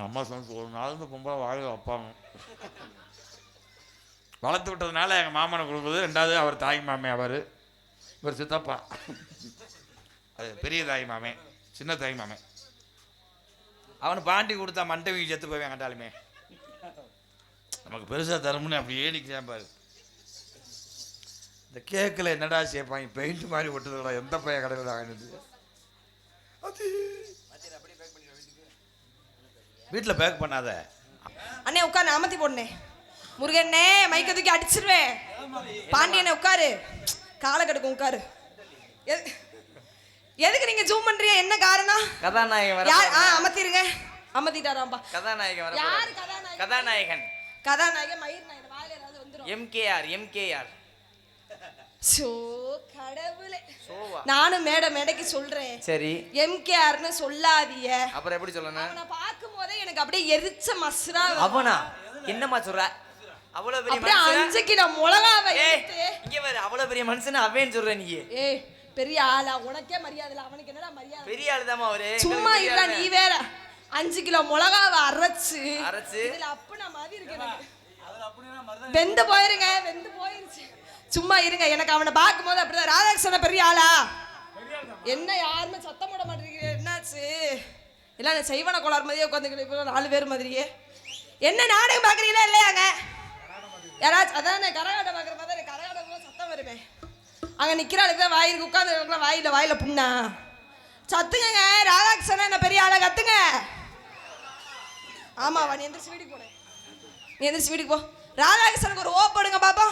அம்மா சொன்ன ஒரு நாள் இந்த பொம்பளை வாழ வைப்பாங்க. வளர்த்து விட்டதுனால எங்கள் மாமனை கொடுக்குறது. ரெண்டாவது அவர் தாய் மாமே, அவர் இவர் சித்தப்பா, அது பெரிய தாய் மாமே, சின்ன தாய் மாமே. அவனு பாண்டி கொடுத்தா மண்டை வீச்சு செத்து போவேன் கண்டாலுமே. நமக்கு பெருசாக தருமுன்னு அப்படியே நிற்கிறேன் பாரு. இந்த கேக்கில் என்னடா சேர்ப்பாங்க, பெயிண்ட் மாதிரி ஒட்டுதுடா, எந்த பையன் கடையில் வாங்கினது. வீட்டில் பேக் பண்ணாத அண்ணே, உட்காரு, அமர்த்தி போடனே. முருகண்ணே, மைக்க தூக்கி அடிச்சிருவேன். பாண்டியனே உட்காரு, காலை கடுக்கும் உட்காரு. எதுக்கு நீங்க ஜூம் பண்றீங்க, என்ன காரணம்? கதாநாயகன் யார்? அமர்த்திருங்க. அமர்த்திட்டாராம்பா. கதாநாயகன் யார்? கதாநாயகன். கதாநாயகன் கதாநாயகன் மயிர் நாயர் வாயில ஏதாவது வந்துரும். எம்கேஆர். சோ கடவுளே, நானும் மேடைக்கு சொல்றேன். சரி, எம்கேஆர்னு சொல்லாதீங்க. அப்புறம் எப்படி சொல்லணும்? அவனை பாக்கும்போதே எனக்கு அப்படியே எரிச்ச மஸ்ரா. அவனா என்னமா சொல்ற? அவ்வளவு பெரிய மனுஷன், 5 கிலோ மிளகாவை இங்க வர. அவ்வளவு பெரிய மனுஷன் அவன் சொல்ற நீ? ஏய், பெரிய ஆளா? உனக்கே மரியாதை இல்ல, அவனுக்கு என்னடா மரியாதை? பெரிய ஆளு தாமா அவரு. சும்மா இல்ல, நீ வேற 5 கிலோ மிளகாவை அரைச்சு இதுல அப்பனா மாதிரி இருக்கு எனக்கு. வெந்து போயிருங்க, வெந்து போயிருச்சு. சும்மா இருங்க, எனக்கு அவனை பார்க்கும்போது அப்படிதான். ராதாகிருஷ்ணன் பெரிய ஆளா? என்ன யாருமே சத்தம் போட மாட்டேங்கிறீங்க, என்னாச்சு? எல்லாம் செய்வன கோளாறு மாதிரியே உட்காந்துக்கிட்டு 4 பேர் மாதிரியே. என்ன நாடகம் பார்க்குறீங்களா இல்லையாங்க? யாராச்சும் அதானே கரகாட்டம் பார்க்குற மாதிரி. கரகாட்டம் சத்தம் வருமே. அங்கே நிற்கிறாளுக்கு தான் வாயிருக்கு, உட்காந்து வாயில புண்ணா சத்துங்க. ராதாகிருஷ்ணன் என்ன பெரிய ஆளா? கத்துங்க. ஆமாவா? நீ எந்திரிச்சு வீட்டுக்கு போனேன். நீ எந்திரிச்சு வீட்டுக்கு போ. ராதாகிருஷ்ணனுக்கு ஒரு ஓப்படுங்க பாப்பா.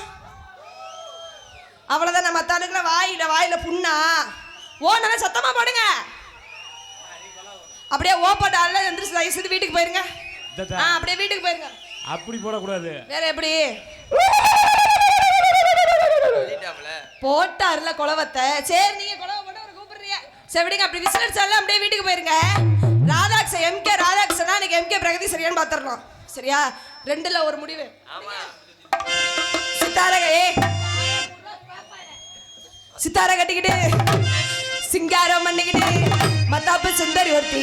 அவ்வளோதான். நம்ம மத்தாளுக்குள்ள வாயில புண்ணா ஓனவே சத்தமா போடுங்க. அப்படியே ஓப்பட்டால எந்திரிச்சு தயவுசெய்து வீட்டுக்கு போயிருங்க. அப்படியே வீட்டுக்கு போயிருங்க. அப்படி போடக்கூடாது. வேற எப்படி போட்டாருல குலவத்தை? சரி, நீங்க குலவை போட்டு ஒரு கூப்பிடுறீங்க. சரி விடுங்க, அப்படி விசில் அடிச்சாலும் அப்படியே வீட்டுக்கு போயிருங்க. ராதாகிருஷ்ணன் எம்கே ராதாகிருஷ்ணன் இன்னைக்கு எம்கே பிரகதி சரியான்னு பாத்துறோம். சரியா? 2ல ஒரு முடிவு. சித்தார கட்டிக்கிட்டு சிங்காரம் பண்ணிக்கிட்டு மத்தாப்பு சுந்தரி ஒருத்தி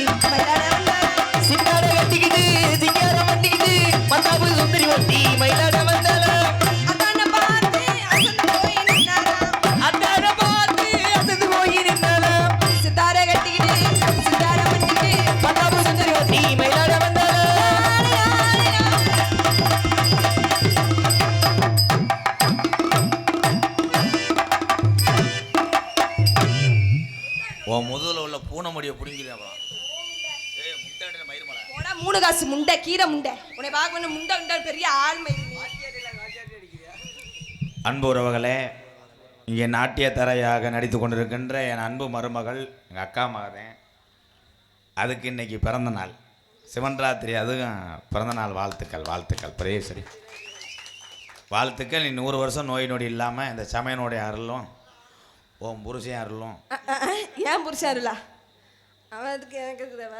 சித்தார கட்டிக்கிட்டு சிங்காரம் பண்ணிக்கிட்டு மத்தாப்பு சுந்தரி ஒருத்தி மயிலாட வந்தால. அதான பார்த்து அசந்து போய் நின்னால. சித்தார கட்டிக்கிட்டு சிங்காரம் பண்ணிக்கிட்டு மத்தாப்பு சுந்தரி ஒருத்தி மயிலாட வந்தால. உன் முதல்ல உள்ள பூனை முடியை பிடிங்கிறேன். அப்புறம் 3 காசு முண்டை, கீரை முண்டை. உன்னை பார்க்க முண்டை உண்டை பெரிய ஆள்மை. அன்பு உறவுகளே, இங்கே நாட்டிய தரையாக நடித்து கொண்டிருக்கின்ற என் அன்பு மருமகள் எங்கள் அக்கா மகன். அதுக்கு இன்னைக்கு பிறந்த நாள், சிவன் ராத்திரி. அதுவும் பிறந்த நாள் வாழ்த்துக்கள் பிரேசரி வாழ்த்துக்கள். நீ 100 வருஷம் நோய் நொடி இல்லாமல் இந்த சமயனுடைய அருளும் உன் புருஷன் அருளும். ஏன் புருஷன் அருளா? அவன் அதுக்கு எனக்கு இருக்குதவ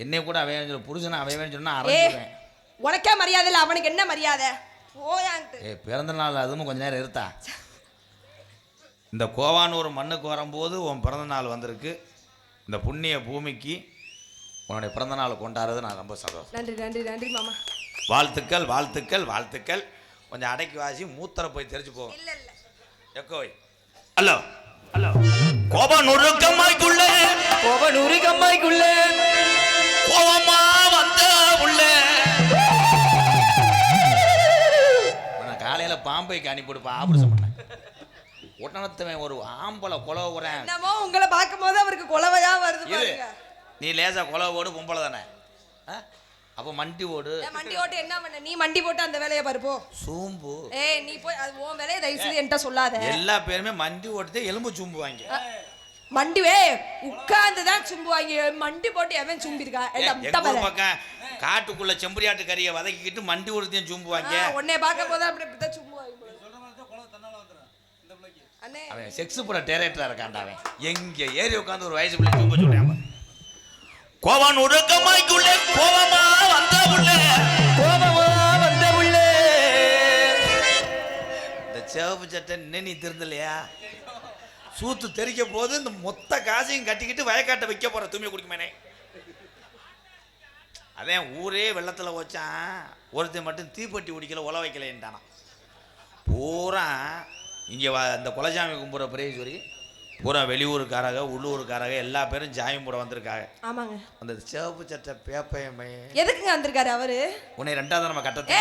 என்னை கூட அவன் புருஷனை அவன் சொன்னா அரைஞ்சுவேன். உனக்கே மரியாதை இல்லை, அவனுக்கு என்ன மரியாதை? போயான்ட்டு. பிறந்த நாள் அதுவும் கொஞ்ச நேரம் இருத்தா. இந்த கோவானூர் மண்ணுக்கு வரும்போது உன் பிறந்த நாள் வந்திருக்கு. இந்த புண்ணிய பூமிக்கு உன்னுடைய பிறந்த நாள் கொண்டாடுறது நான் ரொம்ப சந்தோஷம். நன்றி நன்றி நன்றி மாமா. வாழ்த்துக்கள். கொஞ்சம் அடக்கி வாசி மூத்தரை போய் தெரிஞ்சு போகும். எக்கோய் ஹலோ கோவனூர் கம்மாய்க்குள்ள கோவமா வந்த உள்ள காலையில பாம்பைக்கு அனுப்பிவிடுப்பா. ஆபரேஷன் பண்ண ஒட்டனத்தவன் ஒரு ஆம்பளை கொலை போறேன். என்னமோ உங்களை பார்க்கும் போது அவருக்கு கொலவையா வருது பாருங்க. நீ லேசா கொலை ஓடு, பொம்பளை தானே. அப்போ மண்டி ஓடு. மண்டி ஓட்டு என்ன பண்ண? நீ மண்டி போட்டு அந்த வேலையை பாருப்போ. சூம்பு. நீ போய் அது உன் வேலையை தயவு செய்து என்கிட்ட சொல்லாத. எல்லா பேருமே மண்டி ஓட்டுதே எலும்பு சூம்புவாங்க. மண்டிவே உட்கார்ந்து தான் சும்புவாங்க. மண்டி போட்டு எவன் சும்பிருக்கா? பக்கம் காட்டுக்குள்ள செம்பரியாட்டு கறியை வதக்கிக்கிட்டு மண்டி ஓட்டுதையும் சூம்புவாங்க. உன்னை பார்க்கும் போது அப்படி இப்படிதான் சும்புவாங்க. அவன் செக்ஸ் புற டேரக்டரா இருக்கான்டா. அவன் எங்க ஏறி உட்காந்து ஒரு வயசு பிள்ளை சூம்ப சொல்றான். கோவன் உடுக்கமாய்க்குள்ளே கோவமா வந்த புள்ளே இந்த சிவப்பு சட்டை நீ திருந்தலையா? சூத்து தெரிக்க போது இந்த மொத்த காசையும் கட்டிக்கிட்டு வயக்காட்டை வைக்க போற தூய்மை குடிக்குமேனே. அதான் ஊரே வெள்ளத்தில் வச்சான், ஒருத்தன் மட்டும் தீப்பெட்டி குடிக்கல உல வைக்கலைன்ட்டானா. பூரா இங்கே இந்த குலசாமி கும்புற பிரேஸ்வரி பூரா வெளியூருக்காரங்க உள்ளூருக்காரங்க எல்லா பேரும் ஜாமி போட வந்திருக்காங்க. ஆமாங்க. அந்த சிவப்பு சட்டை பேப்பையமே எதுக்குங்க வந்திருக்காரு அவரு? உன்னை 2வது நம்ம கட்டத்தை.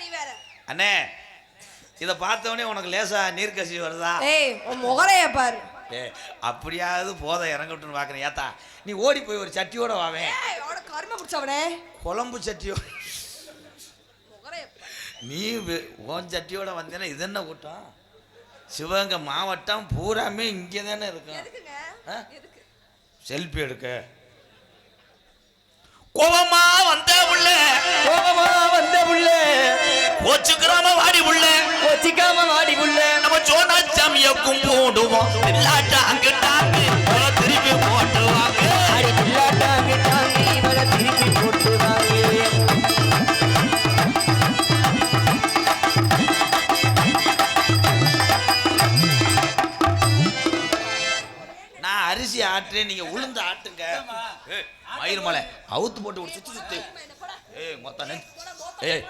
நீ வேற அண்ணே, இதை பார்த்தவொடனே உனக்கு லேசா நீர்க்கசி வருதா? உன் முகரைய பாரு. அப்படியாவது போத இறங்கட்டுன்னு பார்க்குறேன். ஏத்தா நீ ஓடி போய் ஒரு சட்டியோட வாவேன். கருமை பிடிச்சவனே, குழம்பு சட்டியோ நீ ஓன் சட்டியோட வந்தேன்னா இது என்ன கூட்டம்? சிவகங்கை மாவட்டம் பூராமே இங்கே தானே இருக்கும். செல்ஃபி எடுக்க கோவமா வந்த புள்ள, கோபமா வந்த புள்ள, கோச்சுக்கிறாம வாடி புள்ள, கோச்சிக்காம வாடி புள்ள, நம்ம சோனா சாமிய கும்பிடுவோம், இல்லாட்டா அங்கிட்டாங்க திருப்பி போட்டுவாங்க. அடி பிள்ளாட்டாங்க தாங்கி வர திருப்பி போட்டு வாங்க. நான் அரிசி ஆட்டுறேன், நீங்க உளுந்து ஆட்டுங்க. மயிர்மலை அவுத்து போட்டு ஒரு சுத்து சுத்து. மொத்தம்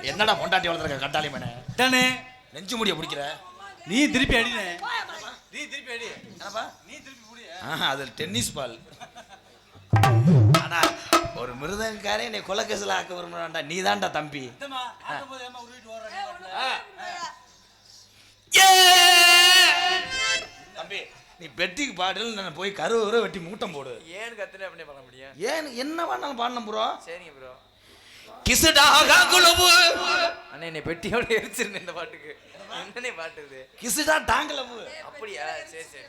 என்னடா பொண்டாட்டி வளர்த்துருக்க கட்டாளி மேனே தானே நெஞ்சு முடிய பிடிக்கிற. நீ திருப்பி அடினே, நீ திருப்பி அடி. என்னப்பா நீ திருப்பி புடி. அது டென்னிஸ் பால். ஆனா ஒரு மிருதங்காரே என்னை கொலக்கேசில் ஆக்க விரும்புறான்டா. நீ தான்டா தம்பி. இந்தமா ஆடும்போது ஏமா உருவிட்டு ஓடுற தம்பி நீ பெட்டிக்கு பாடல் நான் போய் கருவூரை வெட்டி மூட்டம் போடு. ஏன்னு கத்துனே அப்படியே பண்ண முடியும்? ஏன் என்ன வேணாலும் பாடணும் ப்ரோ. சரிங்க ப்ரோ. கிசுடா குழுவு அண்ணே என்னை பெட்டியோட எரிச்சிருந்தேன் இந்த பாட்டுக்கு. என்னன்னே பாட்டு இது? கிசுடா டாங்கலவு. அப்படியா? சரி சரி.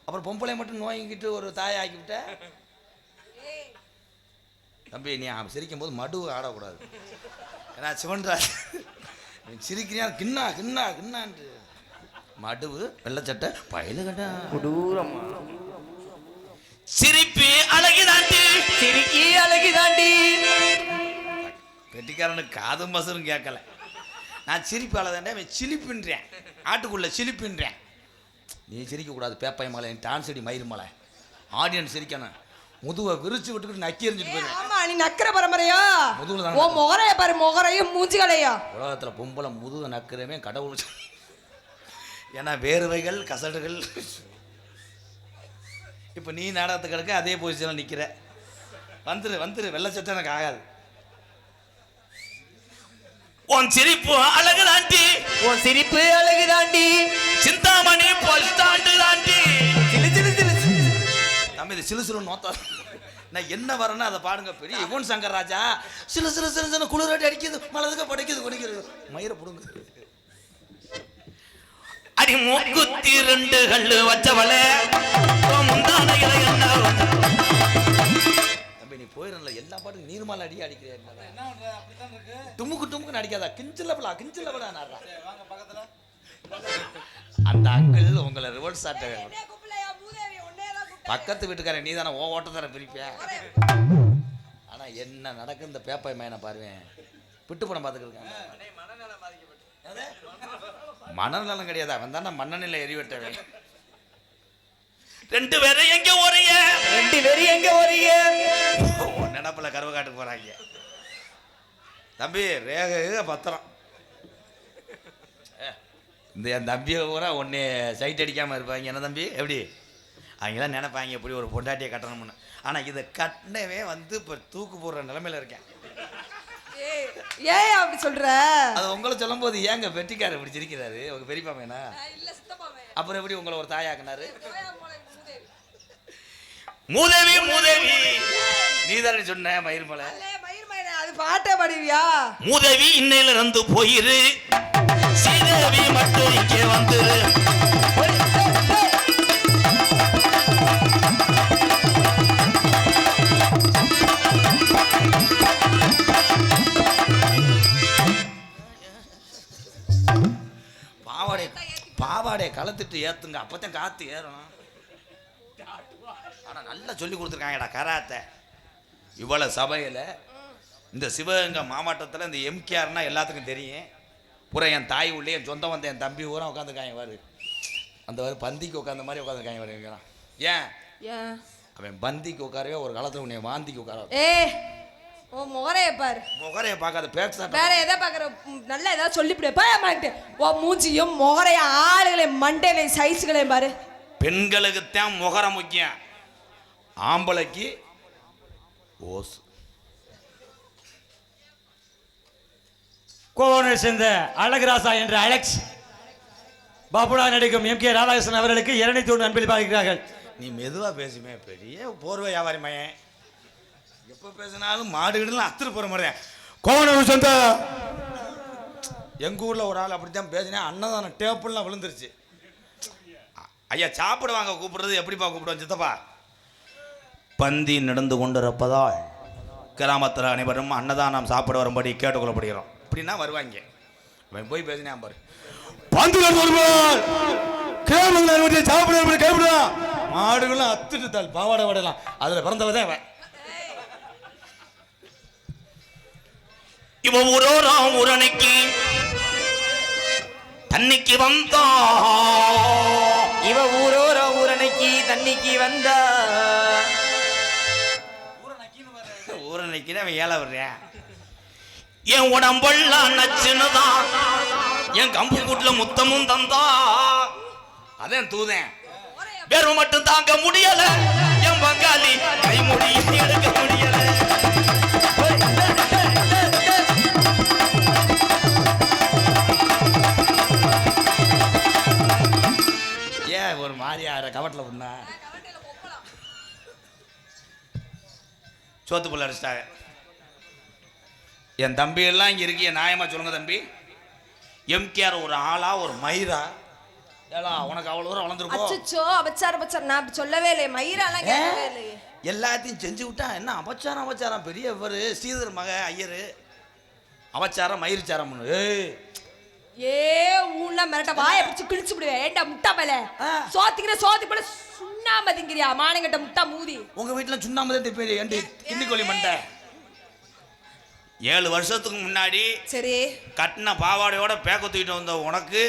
அப்புறம் பொம்பளை மட்டும் நோய்கிட்டு ஒரு தாயை ஆக்கிவிட்ட. தம்பி நீ சிரிக்கும் போது மடு ஆடக்கூடாது. ஏன்னா சிவன்ராஜ் சிரிக்கிறியா கிண்ணா கிண்ணா கிண்ணான்ட்டு மடுவு வெள்ளச்சட்டை பயில கட்டா கொடூரமா. சிரிப்பு அழகிதாண்டி, சிரிக்கி அழகிதாண்டி. வெட்டிக்காரனுக்கு காதும் பசரும் கேட்கல. நான் சிரிப்பு அழகாண்டே சிலிப்புன்றேன், ஆட்டுக்குள்ள சிலிப்புன்றேன். நீ சிரிக்கக்கூடாது. பேப்பாய் மலை டான்ஸ் அடி மயிர் மலை ஆடியன்ஸ் சிரிக்கணும். முதுவை விரிச்சு விட்டுக்கிட்டு நக்கி எறிஞ்சிட்டு போயிடும். ஆமா நீ நக்கற பரம்பரையா? முதுகுல தான். ஓ முகரைய பாரு, முகரையும் மூஞ்சிகளையா. உலகத்தில் பொம்பளை முதுக நக்கிறவே கடவுள். ஏன்னா வேர்வைகள் கசடுகள். இப்போ நீ நாடகத்துக்கு கிடக்க அதே பொசிஷனில் நிற்கிற. வந்துரு வெள்ளச்சட்டை எனக்கு ஆகாது. உன் சிரிப்பு அழகு தாண்டி, உன் சிரிப்பு அழகு தாண்டி, சிந்தாமணி பொஸ்டாண்டு தாண்டி. சிலு சிலு சிலு சிலு. நம்ம இது சிலு சிலு நோத்தா. நான் என்ன வரேன்னா அதை பாடுங்க. பெரிய யுவன் சங்கர் ராஜா சிலு சிலு சிலு சிலு குளிராட்டி அடிக்குது, மலதுக்க படைக்குது, கொடிக்கிறது, மயிரை பிடுங்க. அடி மூக்குத்தி 2 கல்லு வச்சவள முந்தான என்ன தம்பி நீ போயிடல. எல்லா பாட்டும் நீர்மால அடி அடிக்கிற. என்ன பண்ற? அப்படித்தான் இருக்கு. துமுக்கு துமுக்கு அடிக்காதா. கிஞ்சிலப்பலா கிஞ்சிலப்பலா நாடுறா. சரி வாங்க பக்கத்துல. அந்த அங்கிள் உங்களை ரிவர்ஸ் ஆட்ட என்ன கூப்பிடலையா மூதேவி? ஒன்னேதான் கூப்பிட்டா. பக்கத்து வீட்டுக்காரன் நீ தானே ஓ ஓட்டத்தர பிரிப்பிய. ஆனா என்ன நடக்கு இந்த பேப்பை மேனை பாருவேன். பிட்டு படம் பார்த்துக்கிருக்காங்க. மனநலம் கிடையாது, அவன் தானே மண்ணநிலை எரிவட்டவன். 2 பேரும் எங்க ஓறீங்க? 2 பேரும் எங்க ஓறீங்க? நினப்பில் கருவ காட்டுக்கு போறாங்க. தம்பி ரேக பத்திரம். இந்த என் தம்பியை பூரா ஒன்னே சைட் அடிக்காமல் இருப்பாங்க. என்ன தம்பி எப்படி? அவங்களாம் நினைப்பாங்க எப்படி ஒரு பொண்டாட்டியை கட்டணும்னு. ஆனால் இதை கட்டினவே இப்போ தூக்கு போடுற நிலைமையில இருக்கேன். ஏன் அப்படி சொல்ற? அது உங்களை சொல்லும் போது ஏங்க வெட்டிக்காரர் இப்படி சிரிக்கிறாரு? உங்க பெரியப்பா மேனா? இல்ல சித்தப்பாவே. அப்புறம் எப்படி உங்களை ஒரு தாயாக்குனாரு? மூதேவி. மூதேவி நீதானே சொன்ன மயிர்மலை. மயிர்மலை அது பாட்டே பாடுவியா? மூதேவி இன்னையில இருந்து போயிரு, ஸ்ரீதேவி மட்டும் இங்கே வந்துரு. பாவாடையை கலத்துட்டு ஏத்துங்க, அப்பதான் காத்து ஏறும். ஆனா நல்லா சொல்லி கொடுத்துருக்காங்கடா கராத்தை. இவ்வளவு சபையில இந்த சிவகங்கை மாவட்டத்தில் இந்த எம்கேஆர்னா எல்லாத்துக்கும் தெரியும். பூரா என் தாய் உள்ளே என் சொந்தம் வந்த என் தம்பி பூரா உட்காந்துருக்காங்க. வாரு அந்த வாரு பந்திக்கு உட்காந்த மாதிரி உட்காந்துருக்காங்க. வாரு ஏன் ஏன் அவன் பந்திக்கு உட்காரவே ஒரு காலத்தில் உன்னை வாந்திக்கு உட்கார. உன் முகரைய பாரு. முகரைய பார்க்காத பேச வேற எதை பாக்குற? நல்லா ஏதாவது சொல்லிவிடு. பாட்டு உன் மூஞ்சியும் முகரைய ஆளுகளையும் மண்டையிலையும் சைஸுகளையும் பாரு. பெண்களுக்கு தான் முகரம் முக்கியம், ஆம்பளைக்கு ஓசு. கோவனை சேர்ந்த அழகராசா என்ற அலெக்ஸ் பாபுலா நடிக்கும் எம்.கே. ராதாகிருஷ்ணன் அவர்களுக்கு 201 அன்பில் பார்க்கிறார்கள். நீ மெதுவா பேசுமே, பெரிய போர்வை வியாபாரி மையன், எப்ப பேசினாலும் மாடுகிடலாம் அத்துரு போற மாதிரி. கோவனை சேர்ந்த எங்க ஊர்ல ஒரு ஆள் அப்படித்தான் பேசினேன், அன்னதான டேப்பிள்லாம் விழுந்துருச்சு. ஐயா சாப்பிடுவாங்க, கூப்பிடுறது எப்படிப்பா கூப்பிடுவோம் சித்தப்பா? பந்தி நடந்து கொண்டிருப்பதால் கிராமத்தில் அனைவரும் அன்னதானம் சாப்பிட வரும்படி கேட்டுக்கொள்ளப்படுகிறோம். இப்படின்னா வருவாங்க. அவன் போய் பேசினேன் பாரு, பந்து வருவாள் கிராமத்தில் சாப்பிட வரும்படி கேட்பிடுவான். மாடுகளும் அத்துட்டு தாள் பாவாடை வாடலாம், அதில் பிறந்தவதே அவன். இவன் ஊரோராம் ஊரணைக்கு தண்ணிக்கு வந்தா, இவ ஊரோர ஊரணைக்கு தண்ணிக்கு வந்தா. ஊரணைக்கு அவன் ஏழை வர்றேன். என் உடம்பெல்லாம் நச்சுன்னுதான், என் கம்பு கூட்டுல முத்தமும் தந்தா. அதான் தூதேன், வேறு மட்டும் தாங்க முடியல, என் பங்காளி கைமொழி எடுக்க முடியல. ஏன் ஒரு மாதிரியா கவட்டில் பண்ணா சோத்து புள்ள அடிச்சிட்டாங்க. என் தம்பி எல்லாம் இங்கே இருக்கிய நியாயமா சொல்லுங்க தம்பி. எம்கேஆர் ஒரு ஆளா ஒரு மயிரா? ஏலாம் உனக்கு அவ்வளோ தூரம் வளர்ந்துருக்கோம். அச்சச்சோ, அபச்சாரம் நான் அப்படி சொல்லவே இல்லையே. மயிராலாம் கேட்கவே இல்லையே. எல்லாத்தையும் செஞ்சு விட்டா என்ன அபச்சாரம் பெரிய இவர் ஸ்ரீதர் மக ஐயரு அபச்சாரம் மயிர்ச்சாரம். ஊன்ல மிரட்ட வாயை பிடிச்சு கிழிச்சு விடுவேன். ஏண்டா முட்டா மேல சோத்தி போல சுண்ணாம்பு திங்கிறியா மானங்கிட்ட முட்டா மூதி. உங்க வீட்டுல சுண்ணாம்பு தான் பேரு ஏண்டி கிண்டிக்கோழி மண்டை. 7 வருஷத்துக்கு முன்னாடி சரி கட்டின பாவாடையோட பேக்க தூக்கிட்டு வந்த உனக்கு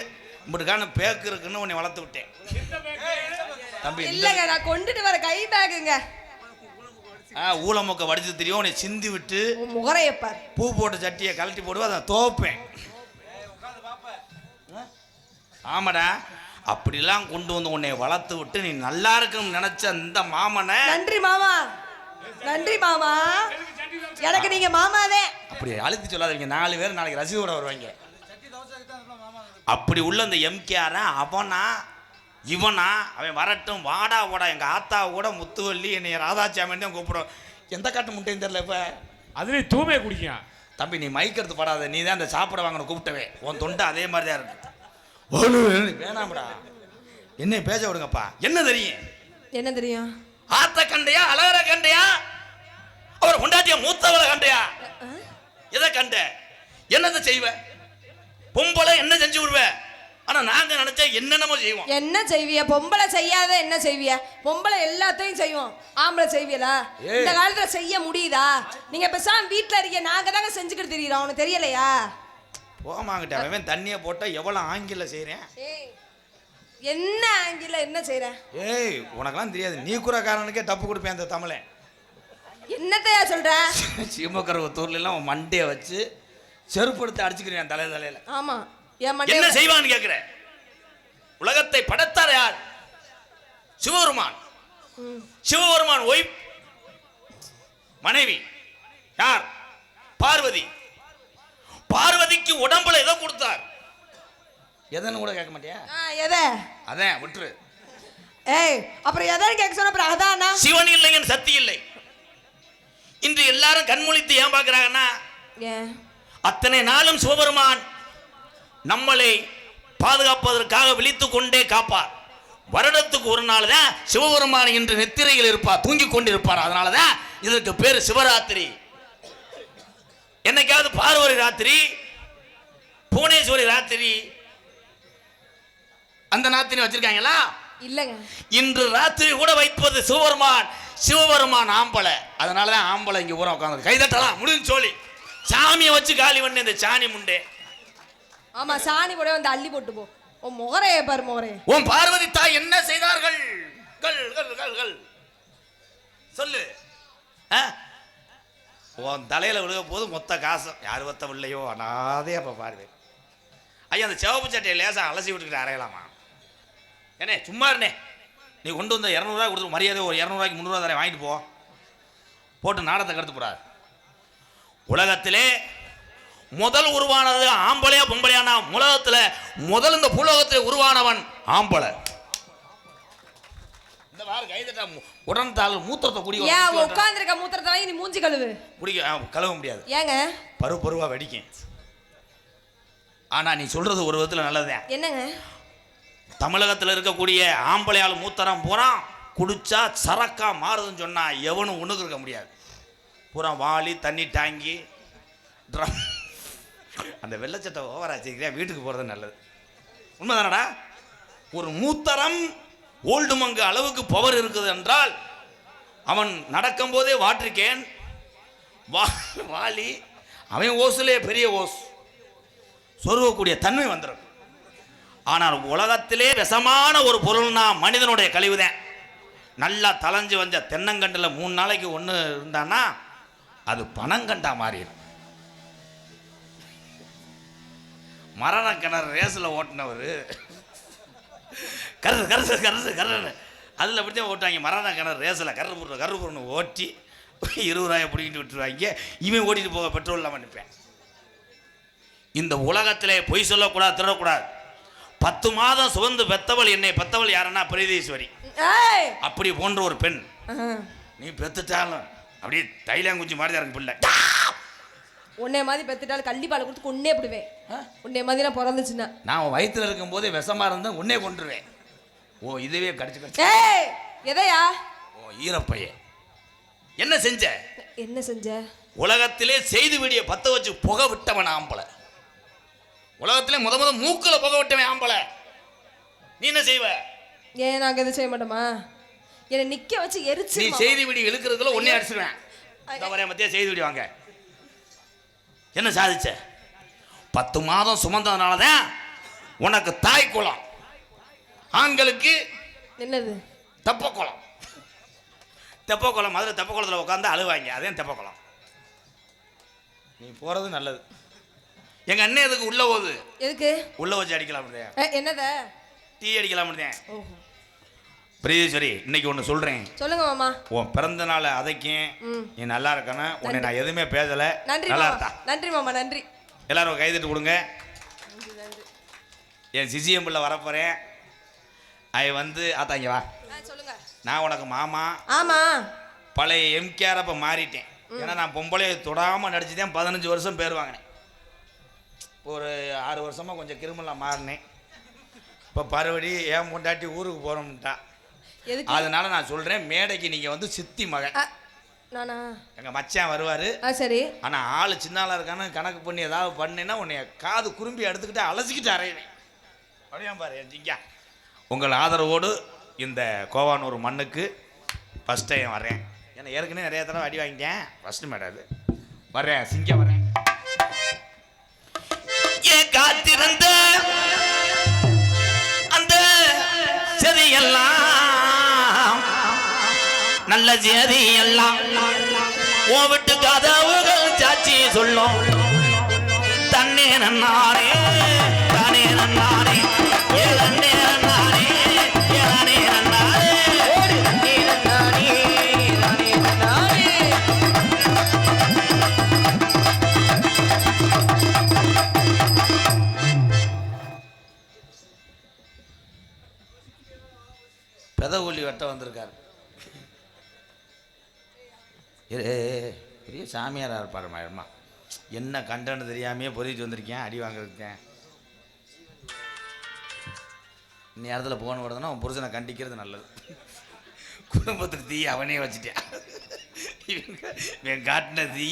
இப்படிக்கான பேக்கு இருக்குன்னு உன்னை வளர்த்து விட்டேன் தம்பி. இல்லங்க, நான் கொண்டுட்டு வர கை பேக்குங்க. ஊளமொக்க வடிச்சு தெரியும், உன்னை சிந்தி விட்டு முகரையப்பார் பூ போட்ட சட்டியை கழட்டி போடுவா, அதை தோப்பேன். ஆமாடா, அப்படிலாம் கொண்டு வந்து உன்னை வளர்த்து விட்டு நீ நல்லா இருக்குன்னு நினைச்ச இந்த மாமனை. நன்றி மாமா, நன்றி மாமா, எனக்கு நீங்க மாமாதே. அப்படி அழுத்தி சொல்லாதீங்க, 4 பேர் நாளைக்கு ரசீதோட வருவாங்க. அப்படி உள்ள இந்த எம்கேஆர அவனா இவனா அவன் வரட்டும், வாடா ஓடா. எங்க ஆத்தா கூட முத்துவள்ளி என்னை ராதாச்சாமி தான் கூப்பிடும். எந்த காட்டு முட்டையும் தெரியல. இப்ப அதுலேயும் தூமே குடிக்க தம்பி, நீ மைக் எடுத்து படாத, நீ தான் அந்த சாப்பிட வாங்கணும் கூப்பிட்டவே. உன் தொண்டை அதே மாதிரி தான் இருக்கு. வேணாம்டா, என்ன பேச விடுங்கப்பா. என்ன தெரியும்? என்ன தெரியும்? ஆத்த கண்டையா, அழகர கண்டையா, அவர் கொண்டாட்டிய மூத்தவளை கண்டையா? எதை கண்ட? என்னத்தை செய்வ? பொம்பளை என்ன செஞ்சு விடுவ? ஆனா நாங்க நினைச்சா என்னென்னமோ செய்வோம். என்ன செய்விய? பொம்பளை செய்யாத என்ன செய்விய? பொம்பளை எல்லாத்தையும் செய்வோம், ஆம்பளை செய்வியலா? இந்த காலத்துல செய்ய முடியுதா? நீங்க பேசாம வீட்டுல இருக்க, நாங்க தாங்க செஞ்சுக்கிட்டு தெரியுறோம். உனக்கு தெரியலையா? போமாங்கிட்ட அவன் தண்ணியை போட்டா எவ்வளவு ஆங்கில செய்யறேன். என்ன ஆங்கில என்ன செய்யறேன்? ஏய், உனக்கெல்லாம் தெரியாது, நீ கூறக்காரனுக்கே தப்பு கொடுப்பேன் அந்த தமிழை. என்னத்தையா சொல்ற? சீமக்கரவத்தூர்ல எல்லாம் மண்டைய வச்சு செருப்படுத்து அடிச்சுக்கிறேன் தலையில. ஆமா, என்ன செய்வான்னு கேக்குற? உலகத்தை படைத்தார் யார்? சிவபெருமான். சிவபெருமான் ஒய்ஃப் மனைவி யார்? பார்வதி. பார்வதிக்கு உடம்புல எதை கொடுத்தார்? எதன்னு கூட கேட்க மாட்டியா? எதை? அதான் விட்டுரு. ஏய், அப்புறம் எதை கேட்க சொன்ன? அப்புறம் அதானா? சிவன் இல்லைங்க, சக்தி இல்லை. இன்று எல்லாரும் கண்மொழித்து ஏன் பார்க்கிறாங்கன்னா, அத்தனை நாளும் சிவபெருமான் நம்மளை பாதுகாப்பதற்காக விழித்துக் கொண்டே காப்பார். வருடத்துக்கு ஒரு நாள் தான் சிவபெருமான் இன்று நெத்திரையில் இருப்பார், தூங்கிக் கொண்டிருப்பார். அதனாலதான் இதற்கு பேரு சிவராத்திரி. என்னைக்காவது பார்வதி ராத்திரி, புவனேஸ்வரி ராத்திரி, அந்த ராத்திரி வச்சிருக்காங்களா? இல்லங்க. இன்று ராத்திரி கூட வைப்பது சிவபெருமான். சிவபெருமான் ஆம்பளை, அதனாலதான் ஆம்பளை இங்க ஊரா உட்காந்து கைதட்டலாம் முடிஞ்சு சொல்லி சாமியை வச்சு காலி பண்ண இந்த சாணி முண்டே. ஆமா, சாணி கூட வந்து அள்ளி போட்டு போ. உன் முகரைய பாரு, முகரைய. உன் பார்வதி தாய் என்ன செய்தார்கள்? சொல்லு. உன் தலையில் விழுக போது மொத்த காசும் யார் ஒத்த வில்லையோ அனாதே அப்போ பாருவேன். ஐயா அந்த சிவப்பு சட்டையை லேசாக அலசி விட்டுக்கிட்டு அறையலாமா? ஏண்ணே சும்மா இருண்ணே, நீ கொண்டு வந்த 200 கொடுத்து மரியாதை ஒரு 200 300 தரேன் வாங்கிட்டு போ. போட்டு நாடத்தை கருத்து போடாது. உலகத்திலே முதல் உருவானது ஆம்பளையா பொம்பளையானா? உலகத்தில் முதல் இந்த புலகத்தில் உருவானவன் ஆம்பளை. இந்த வார கைதட்ட உடன் தாள் மூத்திரத்தை குடிக்க ஏன் உட்கார்ந்திருக்க மூத்திரத்தை வாங்கி நீ மூஞ்சி கழுவு. கழுவ முடியாது, ஏங்க பருவா வெடிக்கும். ஆனா நீ சொல்றது ஒரு விதத்தில் நல்லதுதான். என்னங்க? தமிழகத்தில் இருக்கக்கூடிய ஆம்பளையால் மூத்தரம் பூரா குடிச்சா சரக்கா மாறுதுன்னு சொன்னா எவனும் ஒண்ணுக்கு இருக்க முடியாது. பூரா வாளி தண்ணி டாங்கி ட்ரம். அந்த வெள்ளச்சட்டை ஓவரா வச்சுக்கிறியா, வீட்டுக்கு போறது நல்லது. உண்மைதானடா? ஒரு மூத்தரம் ஓல்டு மங்கு அளவுக்கு பவர் இருக்குது என்றால் அவன் நடக்கும் போதே வாட்டிருக்கேன் வாலி அவன் ஓசுலே பெரிய ஓஸ் சொருகக்கூடிய தன்மை வந்துடும். ஆனால் உலகத்திலே விஷமான ஒரு பொருள்னா மனிதனுடைய கழிவுதான். நல்லா தலைஞ்சு வந்த தென்னங்கண்டில் 3 நாளைக்கு ஒன்று இருந்தான்னா அது பனங்கண்டா மாறிடும். மரண கிணறு ரேஸில் ஓட்டினவர் கரு கரு கரு கரு அதில் அப்படித்தான் ஓட்டுவாங்க. மரண கிணறு ரேஸில் கருப்புன்னு ஓட்டி 20 ரூபாயை பிடிக்கிட்டு விட்டுருவாங்க. இவன் ஓட்டிட்டு போக பெட்ரோல் இல்லாமல் நிற்பேன். இந்த உலகத்திலே பொய் சொல்லக்கூடாது, திருடக்கூடாது. 10 மாதம் சுமந்து பெத்தவள் என்னை பெத்தவள் யாருன்னா பிரீதீஸ்வரி. அப்படி போன்ற ஒரு பெண் நீ பெத்துட்டாலும் அப்படியே தைலாங்குச்சி மாதிரி தான் இருக்கு பிள்ளை. உன்னை மாதிரி பெத்துட்டாலும் கள்ளிப்பாலை கொடுத்து கொன்னே விடுவேன். உன்னை மாதிரி நான் பிறந்துச்சுன்னா நான் வயிற்றுல இருக்கும் போதே விஷமா இருந்தா உன்னே கொண்டுருவேன். ஓ இதுவே கடிச்சு எதையா? ஓ ஈரப்பைய என்ன செஞ்ச? என்ன செஞ்ச? உலகத்திலே செய்து விடிய பத்த வச்சு புகை விட்டவன் ஆம்பளை. உலகத்திலே முத மூக்குல புகை விட்டவன் ஆம்பளை. நீ என்ன செய்வ? ஏன் நாங்க எதுவும் செய்ய மாட்டோமா? என்னை நிக்க வச்சு எரிச்சு நீ செய்தி விடி இழுக்கிறதுல ஒன்னே அடிச்சிருவேன். இந்த மத்திய செய்தி விடி வாங்க. என்ன சாதிச்ச? 10 மாதம் சுமந்ததுனாலதான் உனக்கு தாய் குளம், ஆண்களுக்கு என்னது தெப்ப குளம். தெப்ப குளம் மதுரை தெப்ப குளத்தில் உட்காந்து அழுவாங்க. அதே தெப்ப குளம். நீ போறது நல்லது. எங்க அண்ணன் எதுக்கு உள்ள போகுது? எதுக்கு உள்ள வச்சு அடிக்கலாம்? என்னத டீ அடிக்கலாம். பிரீதீஸ்வரி இன்னைக்கு ஒன்று சொல்றேன். சொல்லுங்க மாமா. உன் பிறந்த நாள் அதைக்கும் நீ நல்லா இருக்கணும். உன்னை நான் எதுவுமே பேசல. நல்லா இருக்கா? நன்றி மாமா, நன்றி. எல்லாரும் கைதட்டு கொடுங்க. என் சிசிஎம்பிள்ள வரப்போறேன். அது வந்து ஆத்தாங்க வா. சொல்லுங்க. நான் உனக்கு மாமா. ஆமா. பழைய எம்கேஆர் அப்ப மாறிட்டேன். ஏன்னா நான் பொம்பளையை தொடாமல் நடிச்சுதான் 15 வருஷம் பேர் வாங்கினேன். ஒரு 6 வருஷமா கொஞ்சம் கிருமலாம் மாறினேன். இப்போ பருவடி ஏன் கொண்டாட்டி ஊருக்கு போகிறோம்ட்டா. அதனால நான் சொல்கிறேன், மேடைக்கு நீங்கள் வந்து சித்தி மகன் நானா எங்கள் மச்சான் வருவார். சரி. ஆனால் ஆள் சின்னாளாக இருக்கான்னு கணக்கு பண்ணி ஏதாவது பண்ணேன்னா உன்னைய காது குறும்பி எடுத்துக்கிட்டு அலசிக்கிட்டு அறையினேன். அப்படியா பாரு ஜிங்கா. உங்கள் ஆதரவோடு இந்த கோவானூர் மண்ணுக்கு ஃபஸ்ட் டைம் வரேன். ஏன்னா ஏற்கனவே நிறைய தடவை அடி வாங்கிட்டேன். ஃபஸ்ட்டு மேடாது வரேன். சிங்கம் வரேன். ஏன் காத்திருந்த அந்த செதியெல்லாம் நல்ல சேதி எல்லாம் ஓ விட்டு கதவுகள் சாட்சி சொல்லும். தன்னே நன்னாரே தானே நன்னாரே ஏதன்னே நன்னாரே ஏதானே நன்னாரே நீ நன்னாரே தானே நன்னாரே. பெதவுள்ளி வெட்ட வந்திருக்காரு. பெரிய சாமியாராக இருப்பார் மாயம்மா. என்ன கண்டன்னு தெரியாமையே பொறிட்டு வந்திருக்கேன். அடி வாங்கிருக்கேன். நேரத்தில் போன விடுறதுன்னா அவன் புருஷனை கண்டிக்கிறது நல்லது. குடும்பத்துக்கு தீ அவனே வச்சுட்டான். இவன் காட்டின தீ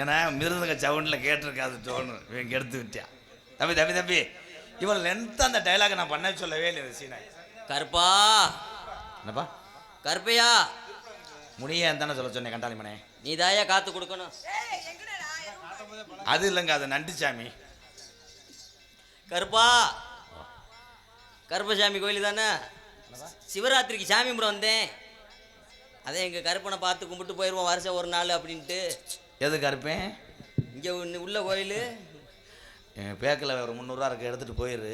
ஏன்னா மிருந்தங்க சவுண்டில் கேட்டிருக்காது டோனு இவன் எடுத்து விட்டான். தம்பி தம்பி தம்பி இவன் லென்த்தாக அந்த டைலாக் நான் பண்ண சொல்லவே இல்லை. சீனா கருப்பா என்னப்பா கருப்பையா முனியன் தானே சொல்ல சொன்னேன். கண்டாளி மனே நீ தாயா காத்து கொடுக்கணும். அது இல்லைங்க, அது நண்டுச்சாமி. கருப்பா கருப்பசாமி கோயில் தானே. சிவராத்திரிக்கு சாமி கும்பிட வந்தேன். அதான் எங்கள் கருப்பனை பார்த்து கும்பிட்டு போயிடுவோம் வருஷம் ஒரு நாள் அப்படின்ட்டு. எதுக்கு இருப்பேன் இங்கே உள்ள கோயில் என் பேக்கில் ஒரு 300 இருக்கு, எடுத்துகிட்டு போயிரு.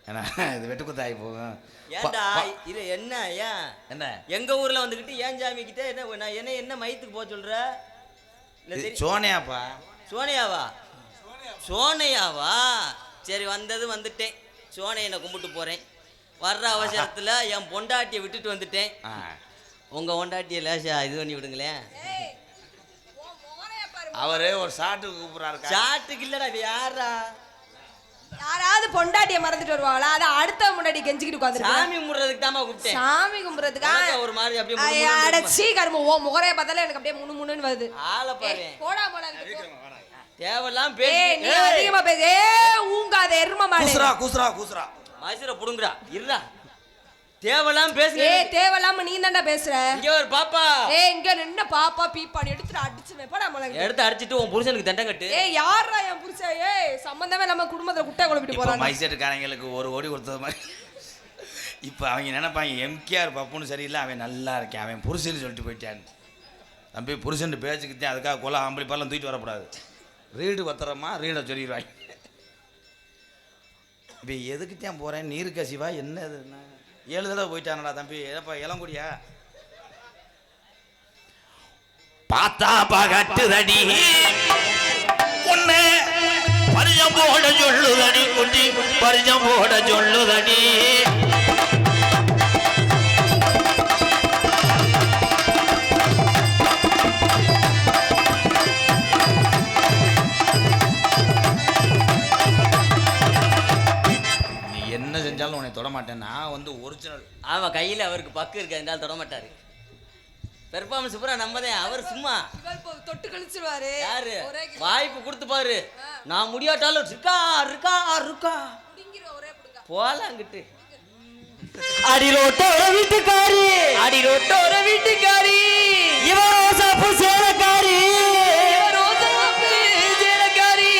ஏன்னா இது வெட்டுக்குத்தாகி போகும். ஏன்டா இது என்ன ஏன் என்ன எங்கள் ஊரில் வந்துக்கிட்டு ஏன் சாமி கிட்ட என்ன மயத்துக்கு போக சொல்கிற? இல்லை சோனியாப்பா. சோனியாவா? சோனையாவா? சரி வந்துட்டேன். சோனையனை கும்பிட்டு போகிறேன். வர்ற அவசரத்தில் என் பொண்டாட்டியை விட்டுட்டு வந்துட்டேன். உங்கள் பொண்டாட்டியை லேசா இது பண்ணி விடுங்களேன். அவரே ஒரு ஷாட்டுக்கு கூப்பிட்றாரு. ஷாட்டுக்கு இல்லைடா, இது யாரா? யாராவது பொண்டாட்டியை மறந்துட்டு வருவாங்களா? அதை அடுத்த முன்னாடி கெஞ்சிக்கிட்டு உட்காந்து சாமி கும்பிட்றதுக்கு தாமா கூப்பிட்டேன். சாமி கும்பிட்றதுக்கா? ஒரு மாதிரி அப்படியே அடைச்சி கரும்பு ஓ முகரைய பார்த்தாலே எனக்கு அப்படியே முன்னு வருது. ஆளை பாரு. போடா போடா தேவலாம் நீ அதிகமா பேசு. ஊங்காத எரும மாடு. கூசுறா மசிர புடுங்குறா. இருடா. தேவலாம் பேசு. தேவலாம நீ தான்டா பேசுற. இங்க ஒரு பாப்பா. இங்க நின்ன பாப்பா பீப்பான் எடுத்துட்டு அடிச்சுவேன். போடா முளங்க. எடுத்து அடிச்சிட்டு உன் புருஷனுக்கு தண்டம் கட்டு. யாரா என் புருஷன்? சம்பந்தமே நம்ம குடும்பத்துல குட்டை குழப்பிட்டு போறாங்க. மைசெட்டுக்காரங்களுக்கு ஒரு ஓடி கொடுத்தது மாதிரி இப்போ அவங்க நினைப்பாங்க எம்கேஆர் பப்புன்னு சரியில்லை, அவன் நல்லா இருக்கேன், அவன் புருஷன்னு சொல்லிட்டு போயிட்டான். தம்பி புருஷன் பேச்சுக்கிட்டேன், அதுக்காக கொலை ஆம்பளை பாலாம் தூக்கிட்டு வரக்கூடாது. ரீடு பத்திரமா ரீடை சொல்லிடுவாங்க. இப்போ எதுக்குத்தான் போகிறேன்? நீரு கசிவா என்ன இது? 7 தடவை போயிட்டானடா தம்பி. ஏப்பா இளங்குடியா? பார்த்தா பகட்டுதடி உன்னை பரிஜம் போட சொல்லுதடி குட்டி, பரிஜம் போட சொல்லுதடி. என்ன செஞ்சாலும் உன்னை தொட மாட்டேன். நான் ஒரிஜினல். ஆமாம், கையில் அவருக்கு பக்கு இருக்கு, இருந்தாலும் தொட மாட்டாரு. பெர்ஃபார்மன்ஸ் பூரா நம்மதே. அவர் சும்மா தொட்டு கழிச்சிருவாரு. யாரு வாய்ப்பு கொடுத்து பாரு. நான் முடியாட்டாலும் இருக்கா இருக்கா இருக்கா போலாங்கிட்டு. அடி ரோட்டோர வீட்டுக்காரி, அடி ரோட்டோர வீட்டுக்காரி, இவ ரோசாப்பு சேலக்காரி, இவ ரோசாப்பு சேலக்காரி,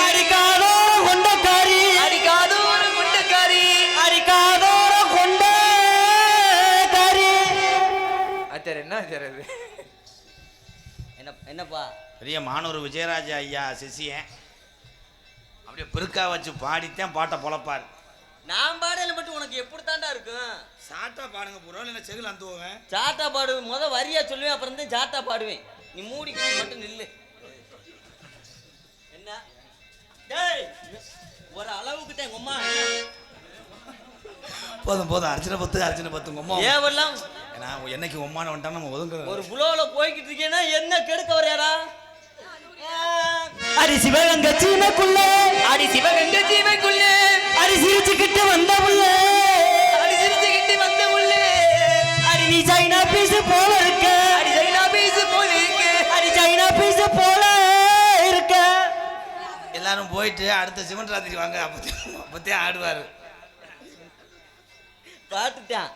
அடிக்காதோர கொண்டக்காரி, அடிக்காதோர கொண்டக்காரி, அடிக்காதோர கொண்டக்காரி. ஆச்சார் என்ன ஆச்சார் அது? என்னப்பா பெரிய மானூர் விஜயராஜ ஐயா சிசியன் அப்படியே பெருக்கா வச்சு பாடித்தான் பாட்டை பொழப்பார். நான் பாடல மட்டும் உனக்கு எப்படி தாண்டா இருக்கும்? சாட்டா பாடுங்க பூரா, இல்லை செகுல் அந்துவேன். சாட்டா பாடுவேன், வரியா சொல்லுவேன், அப்புறம் தான் சாட்டா பாடுவேன். நீ மூடிக்கிட்டு மட்டும் நில்லு. என்ன டேய், ஒரு அளவுக்கு தான் உங்க அம்மா. போதும் அர்ச்சனை பத்து உங்க அம்மா ஏவெல்லாம் நான் என்னைக்கு உம்மான வந்துட்டா நம்ம ஒதுங்க. ஒரு புலோல போய்கிட்டு இருக்கேன்னா என்ன கெடுக்க வரையாரா? அடி சிவகங்கை சீமைக்குள்ள, அடி சிவகங்கை சீமைக்குள்ள, அடி சிரிச்சுக்கிட்டு வந்த புள்ள, அடி சிரிச்சுக்கிட்டு வந்த புள்ள, அடி நீ சைனா பீஸ் போல இருக்க, அடி சைனா பீஸ் போல இருக்க, அடி சைனா பீஸ் போல இருக்க. எல்லாரும் போயிட்டு அடுத்த சிவன் ராத்திரி வாங்க, அப்பத்தே ஆடுவாரு. பாட்டுட்டான்.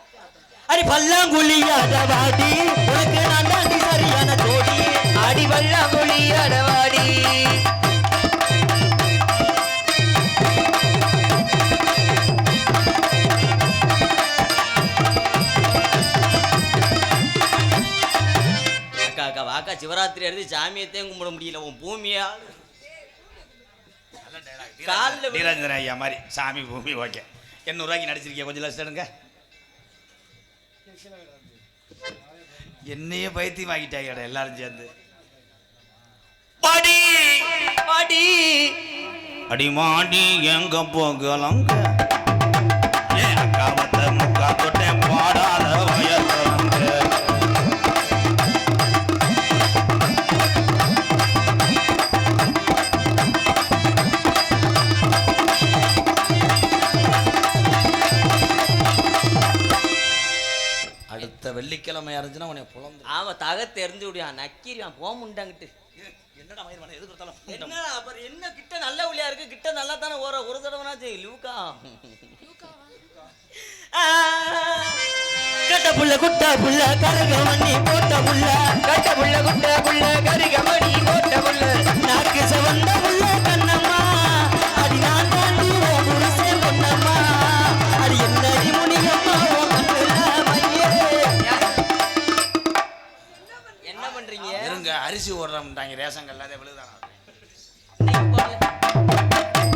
அடி பல்லாங்குழியாட வாடி, உனக்கு நான் தாண்டி சரியான ஜோடி, அடி பல்லாங்குழியாட வாடி. அக்கா வாக்கா சிவராத்திரி எடுத்து சாமியத்தையும் கும்பிட முடியல உன் பூமியா. காலில் நீராஜேந்திரன் ஐயா மாதிரி சாமி பூமி. ஓகே, 800 ரூபாய்க்கு நடிச்சிருக்கேன், கொஞ்சம் லட்சம் எடுங்க. என்னையே பைத்தியம் ஆகிட்டாங்க எல்லாரும் சேர்ந்து. பாடி பாடி அடி மாடி எங்க போகலங்க, ஏன் அக்காவத்த முக்கா தொட்டேன் பாடாத வயசங்க. அடுத்த வெள்ளிக்கிழமை இருந்துச்சுன்னா உன்னை புலந்து. அவன் தகத்தை எரிஞ்சு விடுவான், நக்கிடுவான், போக முண்டாங்கிட்டு. என்னடா மயிர் எது கொடுத்தாலும் என்ன அப்புறம் என்ன கிட்ட நல்ல ஒளியா இருக்கு? கிட்ட நல்லா தானே ஒரு தடவைனாச்சு லூக்கா. கட்ட புள்ள குட்ட புள்ள கருகமணி போட்ட புள்ள, கட்ட புள்ள குட்ட புள்ள கருகமணி போட்ட புள்ள, நாக்கு செவந்த புள்ள கண்ணம்மா, அடி நான் தாண்டி ஓ புருஷன் பொன்னம்மா, அடி என்னடி முனியம்மா ஓ கண்ணுல மையே. என்ன பண்றீங்க? இருங்க, அரிசி ஓடுறோம்ட்டாங்க ரேஷன் கல்ல அதே விழுதானா.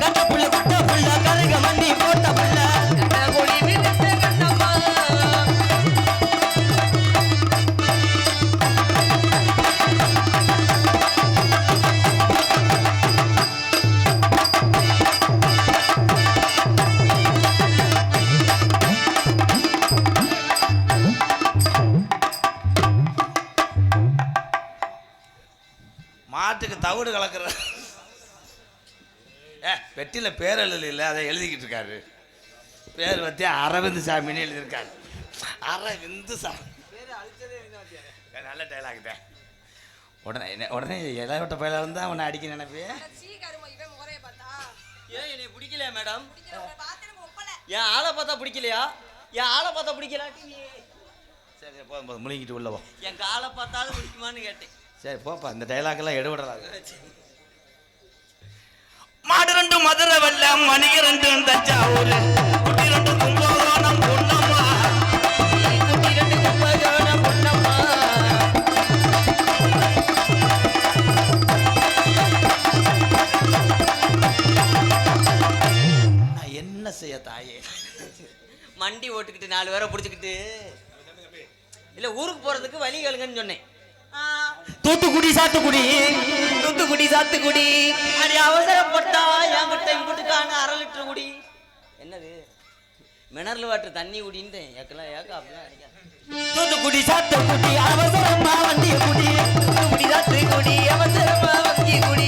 கட்ட புள்ள குட்ட புள்ள கருக மண்ணி போட்ட புள்ள கட்ட கோழி விரித்த கண்ணம்மா மாட்டுக்கு தவிடு கலக்குற வெட்டில பேர் எழுதல, அதை எழுதிக்கிட்டு இருக்காரு. பேர் பற்றி அரவிந்த் சாமின்னு எழுதியிருக்காரு. அரவிந்து சாமி நல்ல டைலாக் தான். உடனே இலைவட்ட பயில இருந்தா அவனை அடிக்க நினைப்பேன். ஏன் என்னை பிடிக்கலையா மேடம்? என் ஆளை பார்த்தா பிடிக்கலையா? என் ஆளை பார்த்தா பிடிக்கலாட்டி சரி போதும் போதும், முழுங்கிட்டு உள்ள போ. என் காலை பார்த்தாலும் பிடிக்குமான்னு கேட்டேன். சரி போப்பா, இந்த டைலாக் எல்லாம் எடுபடலாது. மாடு ரெண்டு மதுரை வெள்ளம், மணிக ரெண்டு தஞ்சாவூர், குட்டி ரெண்டு கும்பகோணம் பொன்னம்மா, குட்டி ரெண்டு கும்பகோணம் பொன்னம்மா நான் என்ன செய்ய தாயே? மண்டி ஓட்டுக்கிட்டு 4 பேரை பிடிச்சிக்கிட்டு இல்லை ஊருக்கு போகிறதுக்கு வழி கேளுங்கன்னு சொன்னேன். தூத்துக்குடி சாத்துக்குடி தூத்துக்குடி சாத்துக்குடி அடி அவசரப்பட்டா என்கிட்ட இம்புட்டுக்கான 1/2 லிட்டர் குடி. என்னது மினரல் வாட்டர் தண்ணி குடின்னு ஏக்கலாம் அப்படிலாம் அடிக்காது. தூத்துக்குடி சாத்துக்குடி அவசரமா வண்டிய குடி தூத்துக்குடி சாத்துக்குடி அவசரமா வண்டிய குடி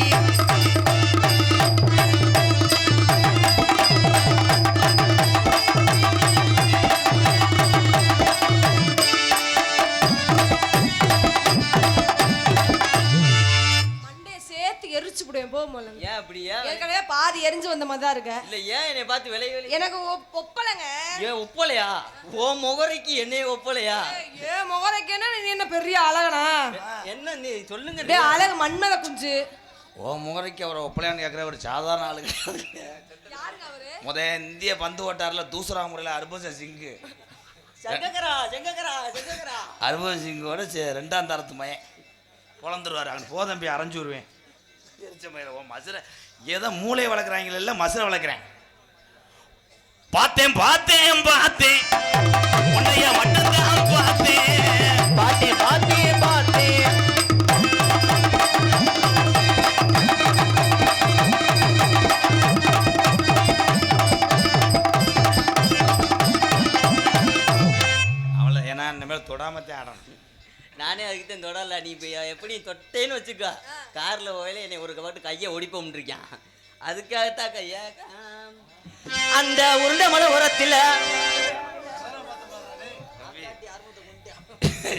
எரிச்சு போடுவேன் போகும்போது. ஏன் அப்படியா? ஏற்கனவே பாதி எரிஞ்சு வந்த மாதிரி தான் இருக்க. இல்ல ஏன் என்னை பார்த்து விலை எனக்கு ஒப்பலைங்க. ஏன் ஒப்பலையா? ஓ முகரைக்கு என்னைய ஒப்பலையா? ஏ முகரைக்குன்னா நீ என்ன பெரிய அழகனா? என்ன நீ சொல்லுங்க. டேய் அழகு மன்மத குஞ்சு. ஓ முகரைக்கு அவரை ஒப்பலையான்னு கேட்குற ஒரு சாதாரண ஆளுங்க. யாருங்க அவரு? இந்திய பந்து ஓட்டாரில் தூசரா முறையில் ஹர்பஜன் சிங்கு. ஹர்பஜன் சிங்கோட 2ஆம் தரத்து மயன் குழந்துருவார். அவன் போதம்பி அரைஞ்சு விடுவேன். மசுரை ஏதோ மூளையை வளர்க்குறாங்க, இல்லை மசுரை வளர்க்குறேன். பார்த்தேன் பார்த்தேன் பார்த்தேன் உன்னைய மட்டும்தான் பார்த்தேன் பார்த்தேன் பார்த்தேன் பார்த்தேன் அவளை ஏன்னா இனிமேல் தொடாமத்தான் ஆடணும். நானே அதுக்கிட்ட தொடரல. நீ இப்போ எப்படி தொட்டேன்னு வச்சுக்கோ, காரில் போயில என்னை ஒரு பாட்டு கையை ஒடிப்போம்னு இருக்கான். அதுக்காகத்தான் கையா அந்த உருண்டை மலை உரத்தில்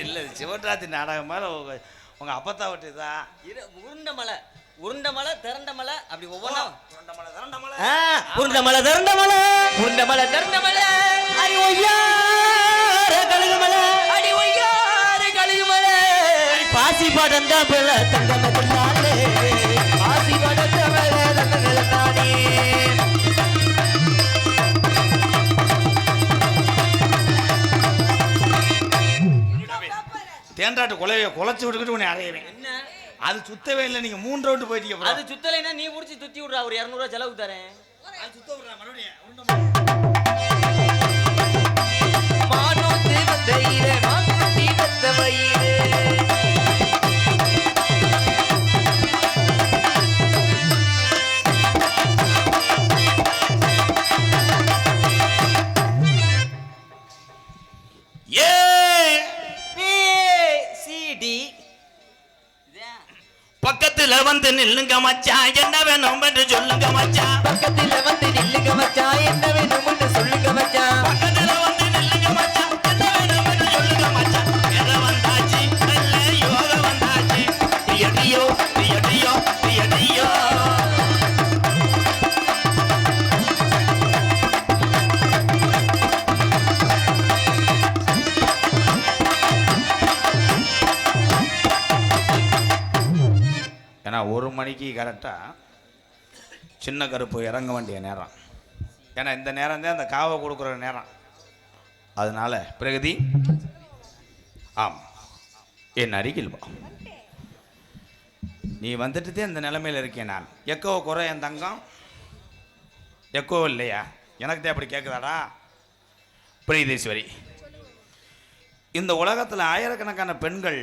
இல்லை சிவராத்திரி நாடகம் மேலே உங்கள் அப்பத்தா விட்டுதா உருண்டை மலை திரண்ட மலை அப்படி ஒவ்வொன்றா உருண்டை மலை திரண்ட மலை உருண்டை மலை திரண்ட மலை அடி ஒய்யார கழுகு மலை அடி ஒய்யார கழுகு மலை பாசி படந்த பிள்ளை தங்கமதில்லாலே பாசி படந்த பிள்ளை தங்கமதில்லாலே தேன்றாட்டு கொலையை குலைச்சி விட்டுக்கிட்டு உன்னை அறையவேன். என்ன அது சுத்தவே இல்லை. நீங்கள் 3 ரவுண்டு போயிட்டீங்க. அது சுத்தலைன்னா நீ பிடிச்சி சுத்தி விட்றா. ஒரு 200 ரூபா செலவு தரேன். சுத்த விட்றா மறுபடியும். மானோத்து வந்த ஈரே மானோத்தி வந்த வயிறு பக்கத்துல வந்து நில்லுங்க மச்சான், என்ன வேணும் என்று சொல்லுங்க மச்சான். பக்கத்துல வந்து நில்லுங்க மச்சான், என்ன வேணும்னு சொல்லுங்க மச்சான். பக்கத்துல வந்து நில்லுங்க மச்சான், என்ன வேணும் என்று சொல்லுங்க மச்சான். எதை வந்தாச்சு நல்ல யோக வந்தாச்சு. எடியோ எடியோ எடியோ ஏன்னா 1 மணிக்கு கரெக்டாக சின்ன கருப்பு இறங்க வேண்டிய நேரம். ஏன்னா இந்த நேரம் தான் அந்த காவை கொடுக்குற நேரம். அதனால பிரகதி ஆம் என் அருகில் வா. நீ வந்துட்டுதே இந்த நிலைமையில் இருக்கேன் நான். எக்கோ குறை என் தங்கம், எக்கோ இல்லையா? எனக்கு தான் அப்படி கேட்குதாடா? பிரியதீஸ்வரி, இந்த உலகத்தில் ஆயிரக்கணக்கான பெண்கள்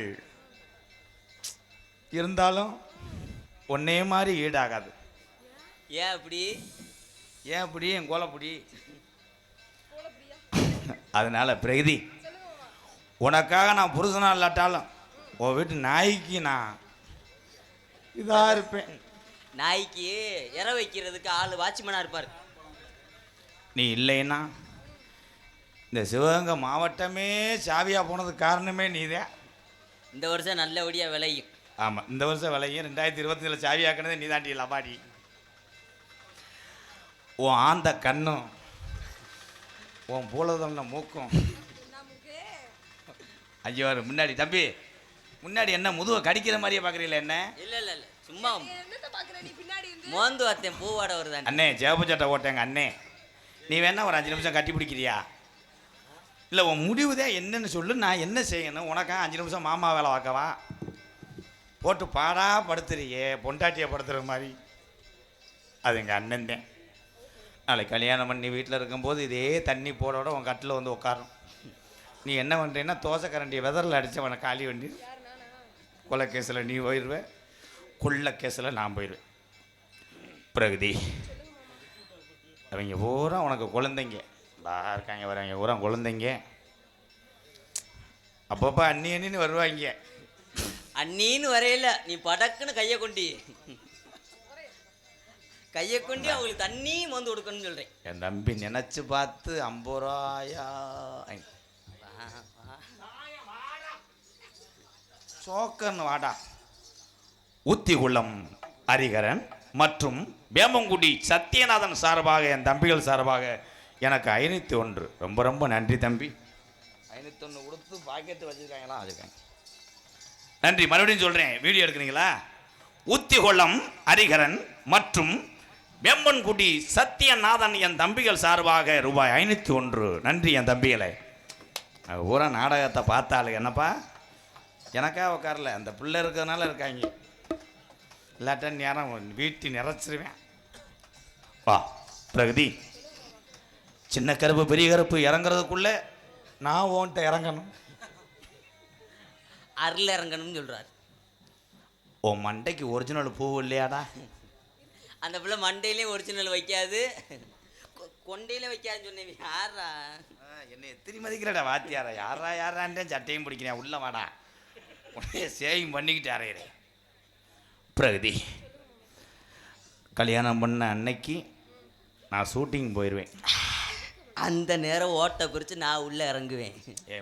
இருந்தாலும் ஒன்னே மாதிரி ஈடாகாது. ஏன் அப்படி? ஏன் அப்படி? என் கோலப்படி. அதனால பிரகதி, உனக்காக நான் புருஷனா இல்லாட்டாலும் உன் வீட்டு நாய்க்கு நான் இதாக இருப்பேன். நாய்க்கு இற வைக்கிறதுக்கு ஆள் வாட்ச்மேனாக இருப்பார். நீ இல்லைன்னா இந்த சிவகங்கை மாவட்டமே சாவியாக போனதுக்கு காரணமே நீதான். இந்த வருஷம் நல்லபடியாக விளையும். ஆமாம், இந்த வருஷம் விலையும் 2027 சாவியாக்கினதே நீ தாண்டி லபாடி. உன் ஆந்த கண்ணும் உன் பூலதம்ல மூக்கும். ஐயோ முன்னாடி தம்பி, முன்னாடி என்ன முதுவை கடிக்கிற மாதிரியே பார்க்குறீங்களா? என்ன இல்லை இல்லை இல்லை, சும்மா என்னத்த பாக்குற நீ பின்னாடி இருந்து? மோந்து வார்த்தேன் பூவாட வருதான். அண்ணே ஜேபு சட்டை ஓட்டேங்க அண்ணே. நீ வேணா ஒரு 5 நிமிஷம் கட்டி பிடிக்கிறியா? இல்லை உன் முடிவு தான் என்னன்னு சொல்லு, நான் என்ன செய்யணும்? உனக்கா 5 நிமிஷம் மாமா வேலை பார்க்கவா? போட்டு பாடா படுத்துறியே, பொண்டாட்டியை படுத்துற மாதிரி. அது எங்கள் அண்ணன் தான். நாளைக்கு கல்யாணம் பண்ணி வீட்டில் இருக்கும்போது இதே தண்ணி போடோட உன் கட்டில் வந்து உட்காரும். நீ என்ன பண்ணுறீன்னா தோசை கரண்டியை வெதரில் அடித்தவனை காலி வண்டி. கொலை கேஸில் நீ போயிடுவேன், கொள்ள கேஸில் நான் போயிடுவேன். பிரகதி, அவங்க பூரா உனக்கு குழந்தைங்க இருக்காங்க, வரவங்க பூரா குழந்தைங்க. அப்பப்போ அண்ணி அண்ணின்னு வருவாங்க. அண்ணின்னு வரையில நீ படக்குன்னு கையை கொண்டு அவங்களுக்கு தண்ணி மோந்து கொடுக்கணும்னு சொல்கிறேன். என் தம்பி நினச்சி பார்த்து 50 ரூபாயா சோக்கன்னு வாடா. ஊத்திகுளம் ஹரிகரன் மற்றும் வேமங்குடி சத்யநாதன் சார்பாக, என் தம்பிகள் சார்பாக எனக்கு 501. ரொம்ப ரொம்ப நன்றி தம்பி. 501 கொடுத்து பாக்கெட்டு வச்சுருக்காங்களா? வச்சுருக்காங்க. நன்றி. மறுபடியும் சொல்கிறேன், வீடியோ எடுக்கிறீங்களா? ஊத்திகுளம் ஹரிகரன் மற்றும் வேம்பன்குடி சத்யநாதன் என் தம்பிகள் சார்பாக ரூபாய் 501. நன்றி என் தம்பிகளை. பூரா நாடகத்தை பார்த்தாலும் என்னப்பா எனக்கா உட்காரல, அந்த பிள்ளை இருக்கிறதுனால இருக்காங்க. இல்லாட்ட நேரம் வீட்டு நிறைச்சிருவேன். வா பிரகதி, சின்ன கருப்பு பெரிய கருப்பு இறங்குறதுக்குள்ளே நான் ஓன்ட்ட இறங்கணும். அருள் இறங்கணும்னு சொல்கிறார். உன் மண்டைக்கு ஒரிஜினல் பூ இல்லையாடா? அந்த பிள்ளை மண்டையிலே ஒரிஜினல் வைக்காது, கொண்டையிலே வைக்காதுன்னு சொன்னேன். யாரா என்னை எத்திரி மதிக்கிறடா வாத்தியாரா? யாரான்றே சட்டையும் பிடிக்கிறேன். உள்ள வாடா, உடனே சேவிங் பண்ணிக்கிட்டு அறையிறேன். பிரகதி, கல்யாணம் பண்ண அன்னைக்கு நான் ஷூட்டிங் போயிடுவேன். அந்த நேரம் ஓட்டை பிரித்து நான் உள்ளே இறங்குவேன்.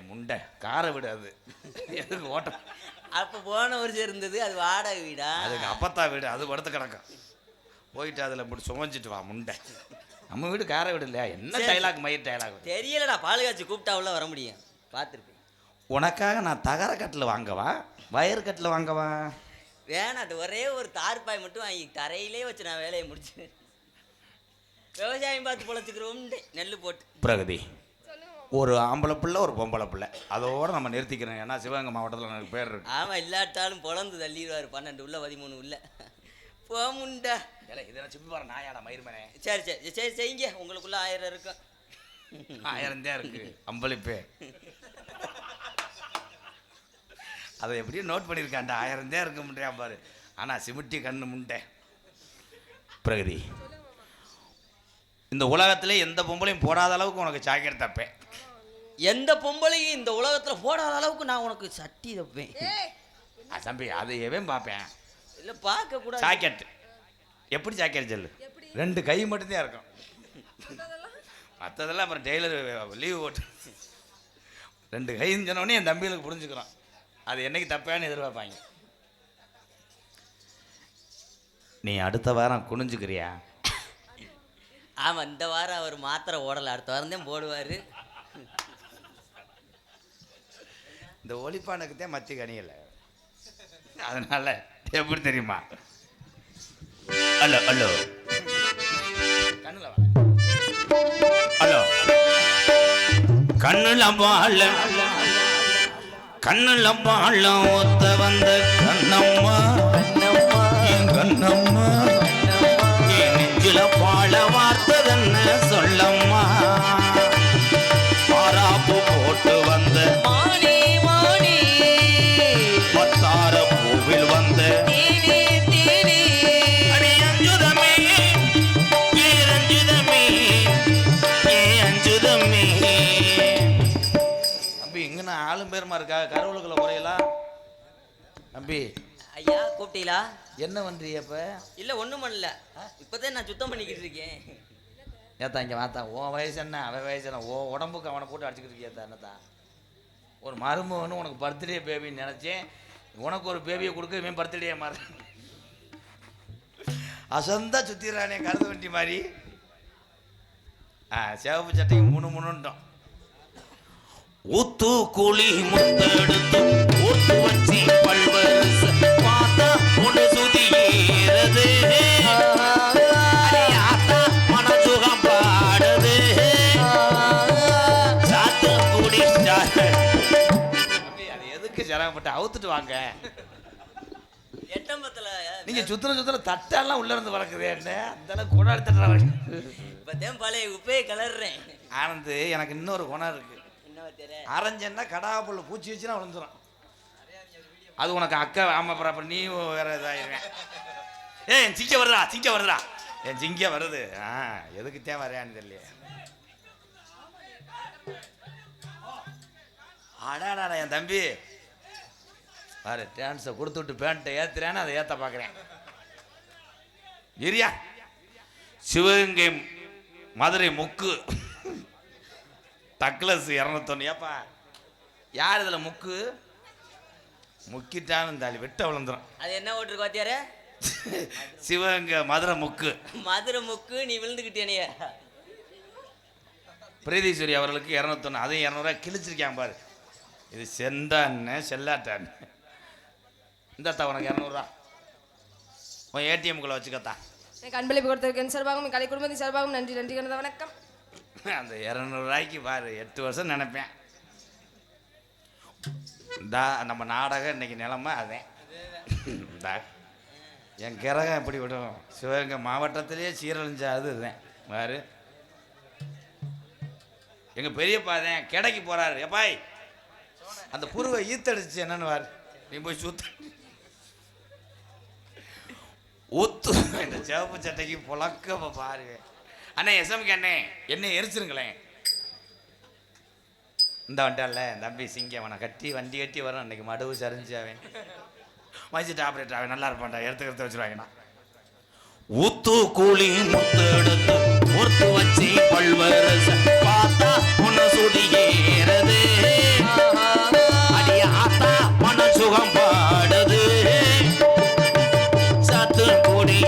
முண்டை காரை விடு. அது எதுக்கு ஓட்டம்? அப்போ போன வருஷம் இருந்தது, அது வாடகை வீடா? அதுக்கு அப்பத்தா வீடு, அது படுத்து கிடக்கும். போயிட்டு அதில் இப்படி சுமஞ்சிட்டு வா முண்டை. நம்ம வீடு காரை வீடு இல்லையா? என்ன டைலாக் மயிர் டைலாக் தெரியலடா. பால் காய்ச்சி கூப்பிட்டா உள்ள வர முடியும், பார்த்துருப்பேன். உனக்காக நான் தகர கட்டில் வாங்கவா, வயர் கட்டில் வாங்கவா? வேணாம், அது ஒரே ஒரு தார்பாய் மட்டும் வாங்கி தரையிலே வச்சு நான் வேலையை முடிச்சு விவசாயம் பார்த்து பொழைச்சிக்கிறோம். நெல் போட்டு. பிரகதி, ஒரு ஆம்பளை பிள்ளை ஒரு பொம்பளை பிள்ளை, அதோடு நம்ம நிறுத்திக்கிறோம். ஏன்னா சிவகங்கை மாவட்டத்தில் எனக்கு பேர் இருக்கு. ஆமாம், இல்லாட்டாலும் பொழந்து தள்ளிடுவார். 12 உள்ள 13 உள்ள போமுண்டா. இதெல்லாம் சிப்பி பாரு நாயாடா மயிர்மனே. சரி சரி சரி செய்யுங்க, உங்களுக்குள்ள 1000 இருக்கும். 1000 தான் இருக்கு அம்பளிப்பே. அதை எப்படியும் நோட் பண்ணியிருக்காண்டா. 1000 தான் இருக்க முடியாது பாரு. ஆனால் சிமிட்டி கண்ணு முண்டை. பிரகதி, இந்த உலகத்தில் எந்த பொம்பளையும் போடாத அளவுக்கு உனக்கு சாக்கெட் தப்பேன். எந்த பொம்பளையும் இந்த உலகத்தில் போடாத அளவுக்கு நான் உனக்கு சட்டி தப்பேன். தம்பி, அது எவன் பார்ப்பேன்? இல்லை பார்க்க கூட. சாக்கெட் எப்படி சாக்கெட் சொல்லு? 2 கை மட்டும்தான் இருக்கும். மற்றதெல்லாம் அப்புறம் டெய்லர் லீவு போட்டு 2 கைன்னு சொன்னோடனே என் தம்பிகளுக்கு புரிஞ்சுக்கிறோம். அது என்னைக்கு தப்பான்னு எதிர்பார்ப்பாங்க. நீ அடுத்த வாரம் குனிஞ்சுக்கிறியா? ஆமாம், இந்த வாரம் அவர் மாத்திரை ஓடலை, அடுத்த வாரம் தான் போடுவார். இந்த ஒளிப்பானுக்கு தான் மத்தி கணியலை. அதனால எப்படி தெரியுமா? ஹலோ ஹலோ கண்ணுல ஹலோ கண்ணுல பால கண்ணுல பாலம் ஒத்த வந்த கண்ணம்மா என் கண்ணம்மா என் நெஞ்சில பால வார்த்ததென்ன சொல்லம்மா மாறாப்பு போட்டு வந்த மானே மானே பத்தார பூவில் வந்த தேனே தேனே அடி அஞ்சுதமே ஏ ரஞ்சுதமே ஏ அஞ்சுதமே. தம்பி எங்கண்ணா ஆளும் பேருமா இருக்கா கருவலுக்குள்ள குறையலாம் தம்பி ஐயா கூப்பிட்டீங்களா? என்ன பண்றீங்க இப்ப? இல்ல ஒண்ணும் பண்ணல, இப்பதான் நான் சுத்தம் பண்ணிக்கிட்டு இருக்கேன். ஏத்தா இங்க வாத்தா, உன் வயசு என்ன அவன் வயசு என்ன, ஓ உடம்புக்கு அவனை போட்டு அடிச்சுக்கிட்டு இருக்கியேத்தா என்னத்தா? ஒரு மருமகன்னு உனக்கு பர்த்டே பேபின்னு நினைச்சேன், உனக்கு ஒரு பேபியை கொடுக்க இவன் பர்த்டே மாதிரி அசந்தா சுத்திடுறானே கருது வண்டி மாதிரி. சிவப்பு சட்டைக்கு முணுட்டோம். ஊத்து கூலி முத்தெடுத்து ஊத்து வச்சி பல்வரிச பார்த்தா ஒன்று சுதி ஏறது மனசுகம் பாடுது சாத்து கூடி அது எதுக்கு சிரமப்பட்டு அவுத்துட்டு வாங்க. எட்டம்பத்துல நீங்க சுத்திர தட்டெல்லாம் உள்ள இருந்து வளர்க்குதே என்ன அந்த அளவுக்கு கொண்டாடி தட்டுற வரைக்கும் இப்பதான் பழைய உப்பையை கலர்றேன். ஆனந்து எனக்கு இன்னொரு குணம் இருக்கு. அரைஞ்சன்னா கடாப்புள்ள பூச்சி வச்சுன்னா விழுந்துடும். அது உனக்கு அக்கா ஆமா அப்புறம் நீ வேற இதாயிருவேன். என் சிங்க வருதா என் சிங்க வருது. எதுக்கு தேவை வரையான்னு தெரியல. அடாடா என் தம்பி பாரு டான்ஸை கொடுத்து விட்டு பேண்ட்டை ஏத்துறேன்னு அதை ஏத்த பாக்குறேன். இரியா சிவகங்கை மதுரை முக்கு தக்லஸ் 201. ஏப்பா யார் இதில் முக்கு முக்கிட்டான்னு தாலி வெட்ட விழுந்துடும். அது என்ன ஓட்டுருக்கு வாத்தியாரே? சிவகங்கை மதுரை முக்கு. மதுரை முக்கு நீ விழுந்துக்கிட்டேனே. பிரீதீஸ்வரி அவர்களுக்கு 201, அதையும் 200 கிழிச்சிருக்கான் பாரு. இது செண்டான்னு செல்லாட்டான்னு. இந்தாத்தா உனக்கு 200 உன் ஏடிஎம்குள்ளே வச்சுக்கத்தா. எனக்கு அன்பளிப்பு கொடுத்ததுக்கு என் சார்பாகவும் கலை குடும்பத்தின் சார்பாகவும் நன்றி நன்றி கணத வணக்கம். அந்த 200 பாரு 8 வருஷம் நினைப்பேன். இந்தா நம்ம நாடகம் இன்னைக்கு நிலமை அதேன். இந்தா என் கிரகம் எப்படி விடும்? சிவகங்கை மாவட்டத்திலேயே சீரழிஞ்சா அதுதான் பாரு. எங்கள் பெரியப்பாதேன் கிடைக்கு போகிறாரு. எப்பாய் அந்த புருவை ஈத்தடிச்சு என்னன்னு வாரு நீ போய் ஊத்து இந்த சிவப்பு சட்டைக்கு புழக்க பாரு. அண்ணே எஸ்எம்கே அண்ணே என்ன எரிச்சிருங்களேன். இந்த வண்டியால தம்பி சிங்க அவனை கட்டி வண்டி கட்டி வரும். அன்னைக்கு மடுவு சரிஞ்சு அவன் வச்சுட்டு ஆப்ரேட்டர் அவன் நல்லா இருப்பான்டா எடுத்து வச்சுருவாங்கண்ணா. ஊத்து கூலி முத்து எடுத்து ஒருத்து வச்சு பல்வரச பார்த்தா உன்னை சுடியேறது அடி ஆத்தா மன சுகம் பாடுது சத்து கூடி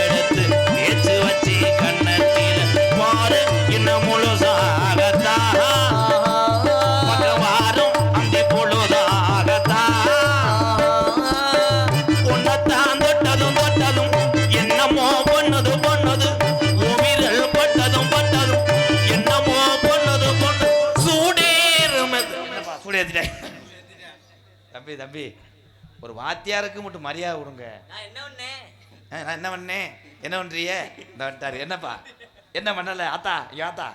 எடுத்து தேச்சு வச்சு கண்ணத்தில பாரு இன்னும் முழுசாகத்தா வாரம் அந்த பொழுதாகத்தா உன்னத்தான் தொட்டதும் என்னமோ பண்ணது உமிரல் பட்டதும் என்னமோ பண்ணது சூடேறும். தம்பி ஒரு வாத்தியாருக்கு மட்டும் மரியாதை கொடுங்க. நான் என்ன பண்ணேன்? நான் என்ன பண்ணேன்? என்ன பண்றிய? இந்த வந்துட்டாரு. என்னப்பா என்ன பண்ணல? ஆத்தா யாத்தா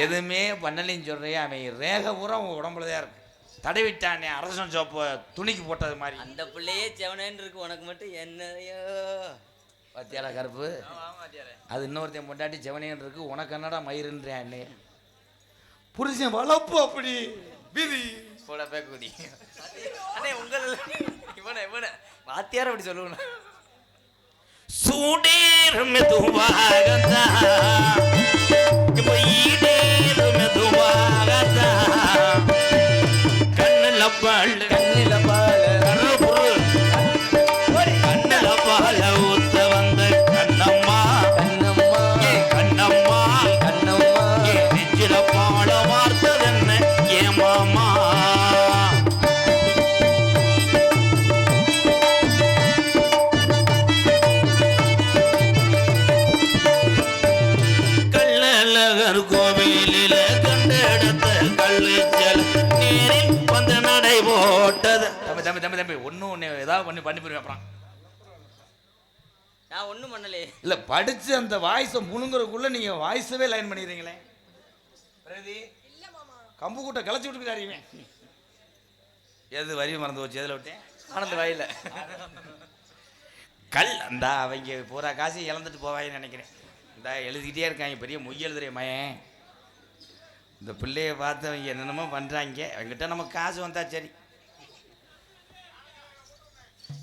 எதுவுமே பண்ணலைன்னு சொல்றியா? அவன் ரேக பூரா உங்க உடம்புலதான் இருக்கு. தடவிட்டானே அரசன் சோப்பு துணிக்கு போட்டது மாதிரி. அந்த பிள்ளையே செவனேன்னு இருக்கு, உனக்கு மட்டும் என்னையோ வாத்தியாரா கருப்பு. அது இன்னொருத்தையும் பொண்டாட்டி செவனேன்னு இருக்கு, உனக்கு என்னடா மயிருன்றேன் அண்ணே. புருஷன் வளர்ப்பு அப்படி விதி போட பேக்குதி. அண்ணே உங்கள் இவனை வாத்தியார் அப்படி சொல்லுவேன். சூடேர் மெதுவாகத்தா இப்போ ஈடேர் மெதுவாகத்தா கண்ணில் பால் கண்ணில் பால் ஊத்த வந்த கண்ணம்மா கண்ணம்மா நெஞ்சில பாட வார்த்ததென்ன ஏமாமா. கோவிலில கண்டெடுத்த கல்விச்சல் தம்பி தம்பி தம்பி ஒன்று ஏதாவது பண்ணி போயிருவேன் அப்புறம். நான் ஒண்ணும் பண்ணலையே. இல்லை படித்து அந்த வாய்ஸை முழுங்குறதுக்குள்ளே நீங்கள் வாய்ஸவே லைன் பண்ணிடுறீங்களே. பிரதி கம்பு கூட்ட கிளச்சி விட்டுருக்காருமே. எது வரி மறந்து போச்சு, எதில் விட்டேன்? ஆனந்த வாயில அந்த அவங்க பூரா காசு இழந்துட்டு போவாங்கன்னு நினைக்கிறேன். இந்த எழுதிக்கிட்டே இருக்காங்க, பெரிய மொய் எழுதுறிய மயன். இந்த பிள்ளைய பார்த்து அவங்க என்னென்னமோ பண்ணுறாங்க. அவங்ககிட்ட நமக்கு காசு வந்தா சரி.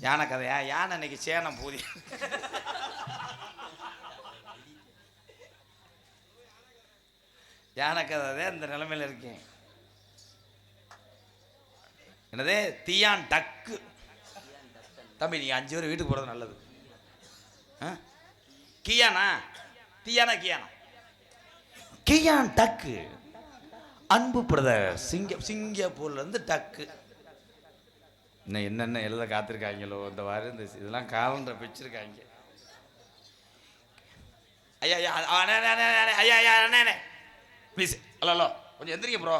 யானை கதையா? யானை இன்னைக்கு சேனம் பூதி. யானை கதை தான் இந்த நிலைமையில் இருக்கேன். என்னதே தீயான் டக்கு. தம்பி நீங்கள் 5 பேர் வீட்டுக்கு போகிறது நல்லது. கியானா தீயானா கியான் டக்கு அன்பு பிரதர் சிங்கப்பூர்லேருந்து டக்கு. இன்னும் என்னென்ன எழுத காத்திருக்காங்களோ இந்த வாரம். இந்த இதெல்லாம் காலண்டர் வச்சிருக்காங்க. ஐயா ஐயா ஐயா ஐயா அண்ணே ப்ளீஸ் ஹலோ ஹலோ கொஞ்சம் எந்திரிங்க ப்ரோ.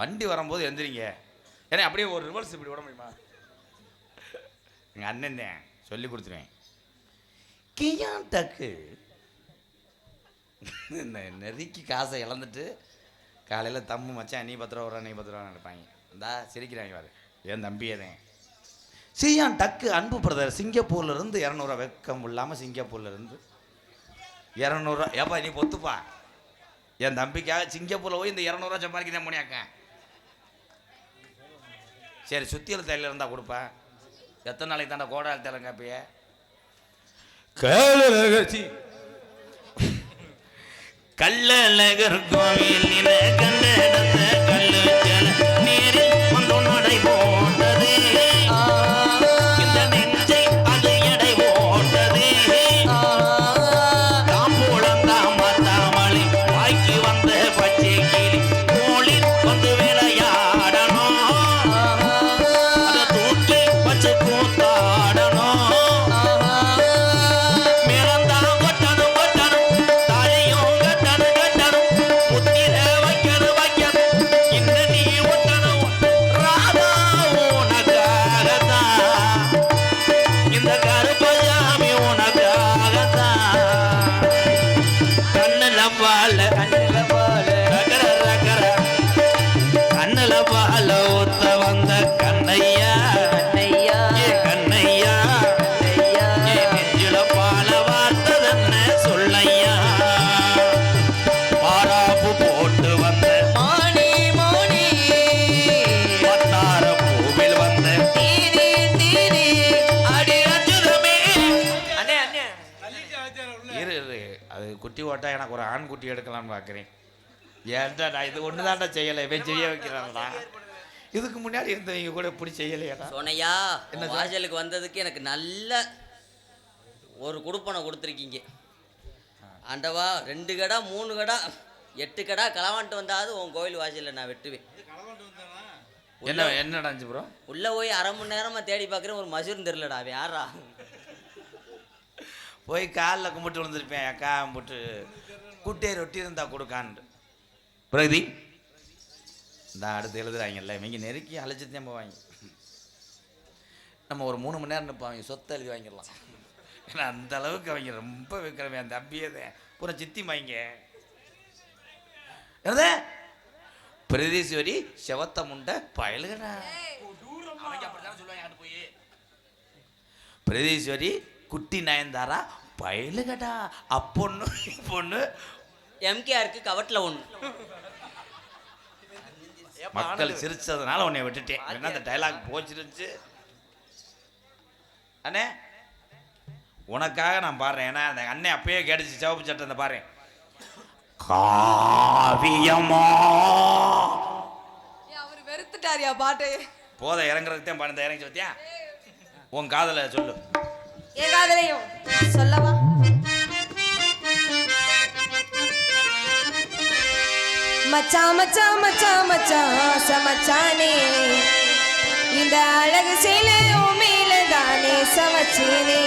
வண்டி வரும்போது எந்திரிங்க. ஏன்னா அப்படியே ஒரு ரிவர்ஸ் இப்படி விட முடியுமா? எங்கள் அண்ணன் தான் சொல்லி கொடுத்துருவேன். கியான் டக்கு நெருக்கி காசை இழந்துட்டு காலையில் தம்மு மச்சான் நீ 10 ரூபா நீ 10 ரூபா நினைப்பாங்க. இந்தா சிரிக்கிறாங்க பாரு, என் தம்பியே தான். சியான் டக்கு அன்பு பிரதர் சிங்கப்பூர்லேருந்து 200 ரூபா வெக்கம் இல்லாமல் சிங்கப்பூர்லேருந்து 200 ரூபா. ஏப்பா நீ பொத்துப்பா, என் தம்பிக்காக சிங்கப்பூரில் போய் இந்த 200 ரூபா சம்பாதிக்கிறேன் முடியாக்க. சரி சுத்தியல் தையில் இருந்தால் கொடுப்பா. எத்தனை நாளைக்கு தாண்டா கோடால் தைலங்க அப்பயே கள்ளழகர் கோவில் நில கண்டெடுத்த கல்லு ஜல நீரில் கொண்டு நடை போட்டது. இந்த நெஞ்சை அது எடை போட்டது. தாம்பூலம் தாமத்தாமலை வாய்க்கு வந்த பச்சை கிளி கோளில் வந்து விளையாடணும். அதை தூக்கி வச்சு கூத்தாடணும். குட்டி ஓட்டா எனக்கு ஒரு ஆண் குட்டி எடுக்கலாம்னு பார்க்குறேன். ஏன்டா நான் இது ஒன்று தான்டா செய்யலை, இவன் செய்ய வைக்கிறான்டா. இதுக்கு முன்னாடி இருந்தவங்க கூட இப்படி செய்யலையாடா. சோனையா என்ன வாசலுக்கு வந்ததுக்கு எனக்கு நல்ல ஒரு குடுப்பனை கொடுத்துருக்கீங்க. ஆண்டவா 2 கடா 3 கடா 8 கடா களவான்ட்டு வந்தாவது உன் கோயில் வாசலில் நான் வெட்டுவேன். என்னடா ப்ரோ உள்ளே போய் 1/2 மணி நேரமாக தேடி பார்க்குறேன், ஒரு மசூரும் தெரிலடா. அவன் யாரா? போய் காலில் கும்பிட்டு விழுந்திருப்பேன். அக்கா கும்பிட்டு குட்டே ரொட்டி இருந்தா கொடுக்கான்னு. பிரகதி இந்த அடுத்து எழுதுறாங்கல்ல, இவங்க நெருக்கி அழைச்சித்தான் போவாங்க. நம்ம ஒரு 3 மணி நேரம் நிற்பாங்க, சொத்தை எழுதி வாங்கிடலாம். ஏன்னா அந்த அளவுக்கு அவங்க ரொம்ப வைக்கிறவன். அந்த தம்பியே தான் பூரா சித்தி வாங்க. என்னது பிரதீஸ்வரி செவத்த முண்டை பயலுகடா. அவங்க அப்படித்தானே சொல்லுவாங்க. போய் பிரதீஸ்வரி குட்டி நயன்தாரா பயலுகடா. அப்பொண்ணு பொண்ணு எம்கேஆருக்கு கவட்டில் ஒன்று. மக்கள் சிரிச்சதுனால உன்னை விட்டுட்டேன். என்ன அந்த டைலாக் போச்சிருந்துச்சு அண்ணே, உனக்காக நான் பாடுறேன். ஏன்னா அந்த அண்ணே அப்பயே கேட்டுச்சு சிவப்பு சட்டை. அந்த பாரு காவியமா அவர் வெறுத்துட்டாரியா பாட்டு. போத இறங்குறதுக்கு தான் பாடு. இறங்கி வத்தியா உன் காதல சொல்லு. என் காதலையும் சொல்லவா? மச்சா மச்சா மச்சா மச்சா சமச்சானே, இந்த அழகு சேலை மேல தானே சமச்சேனே.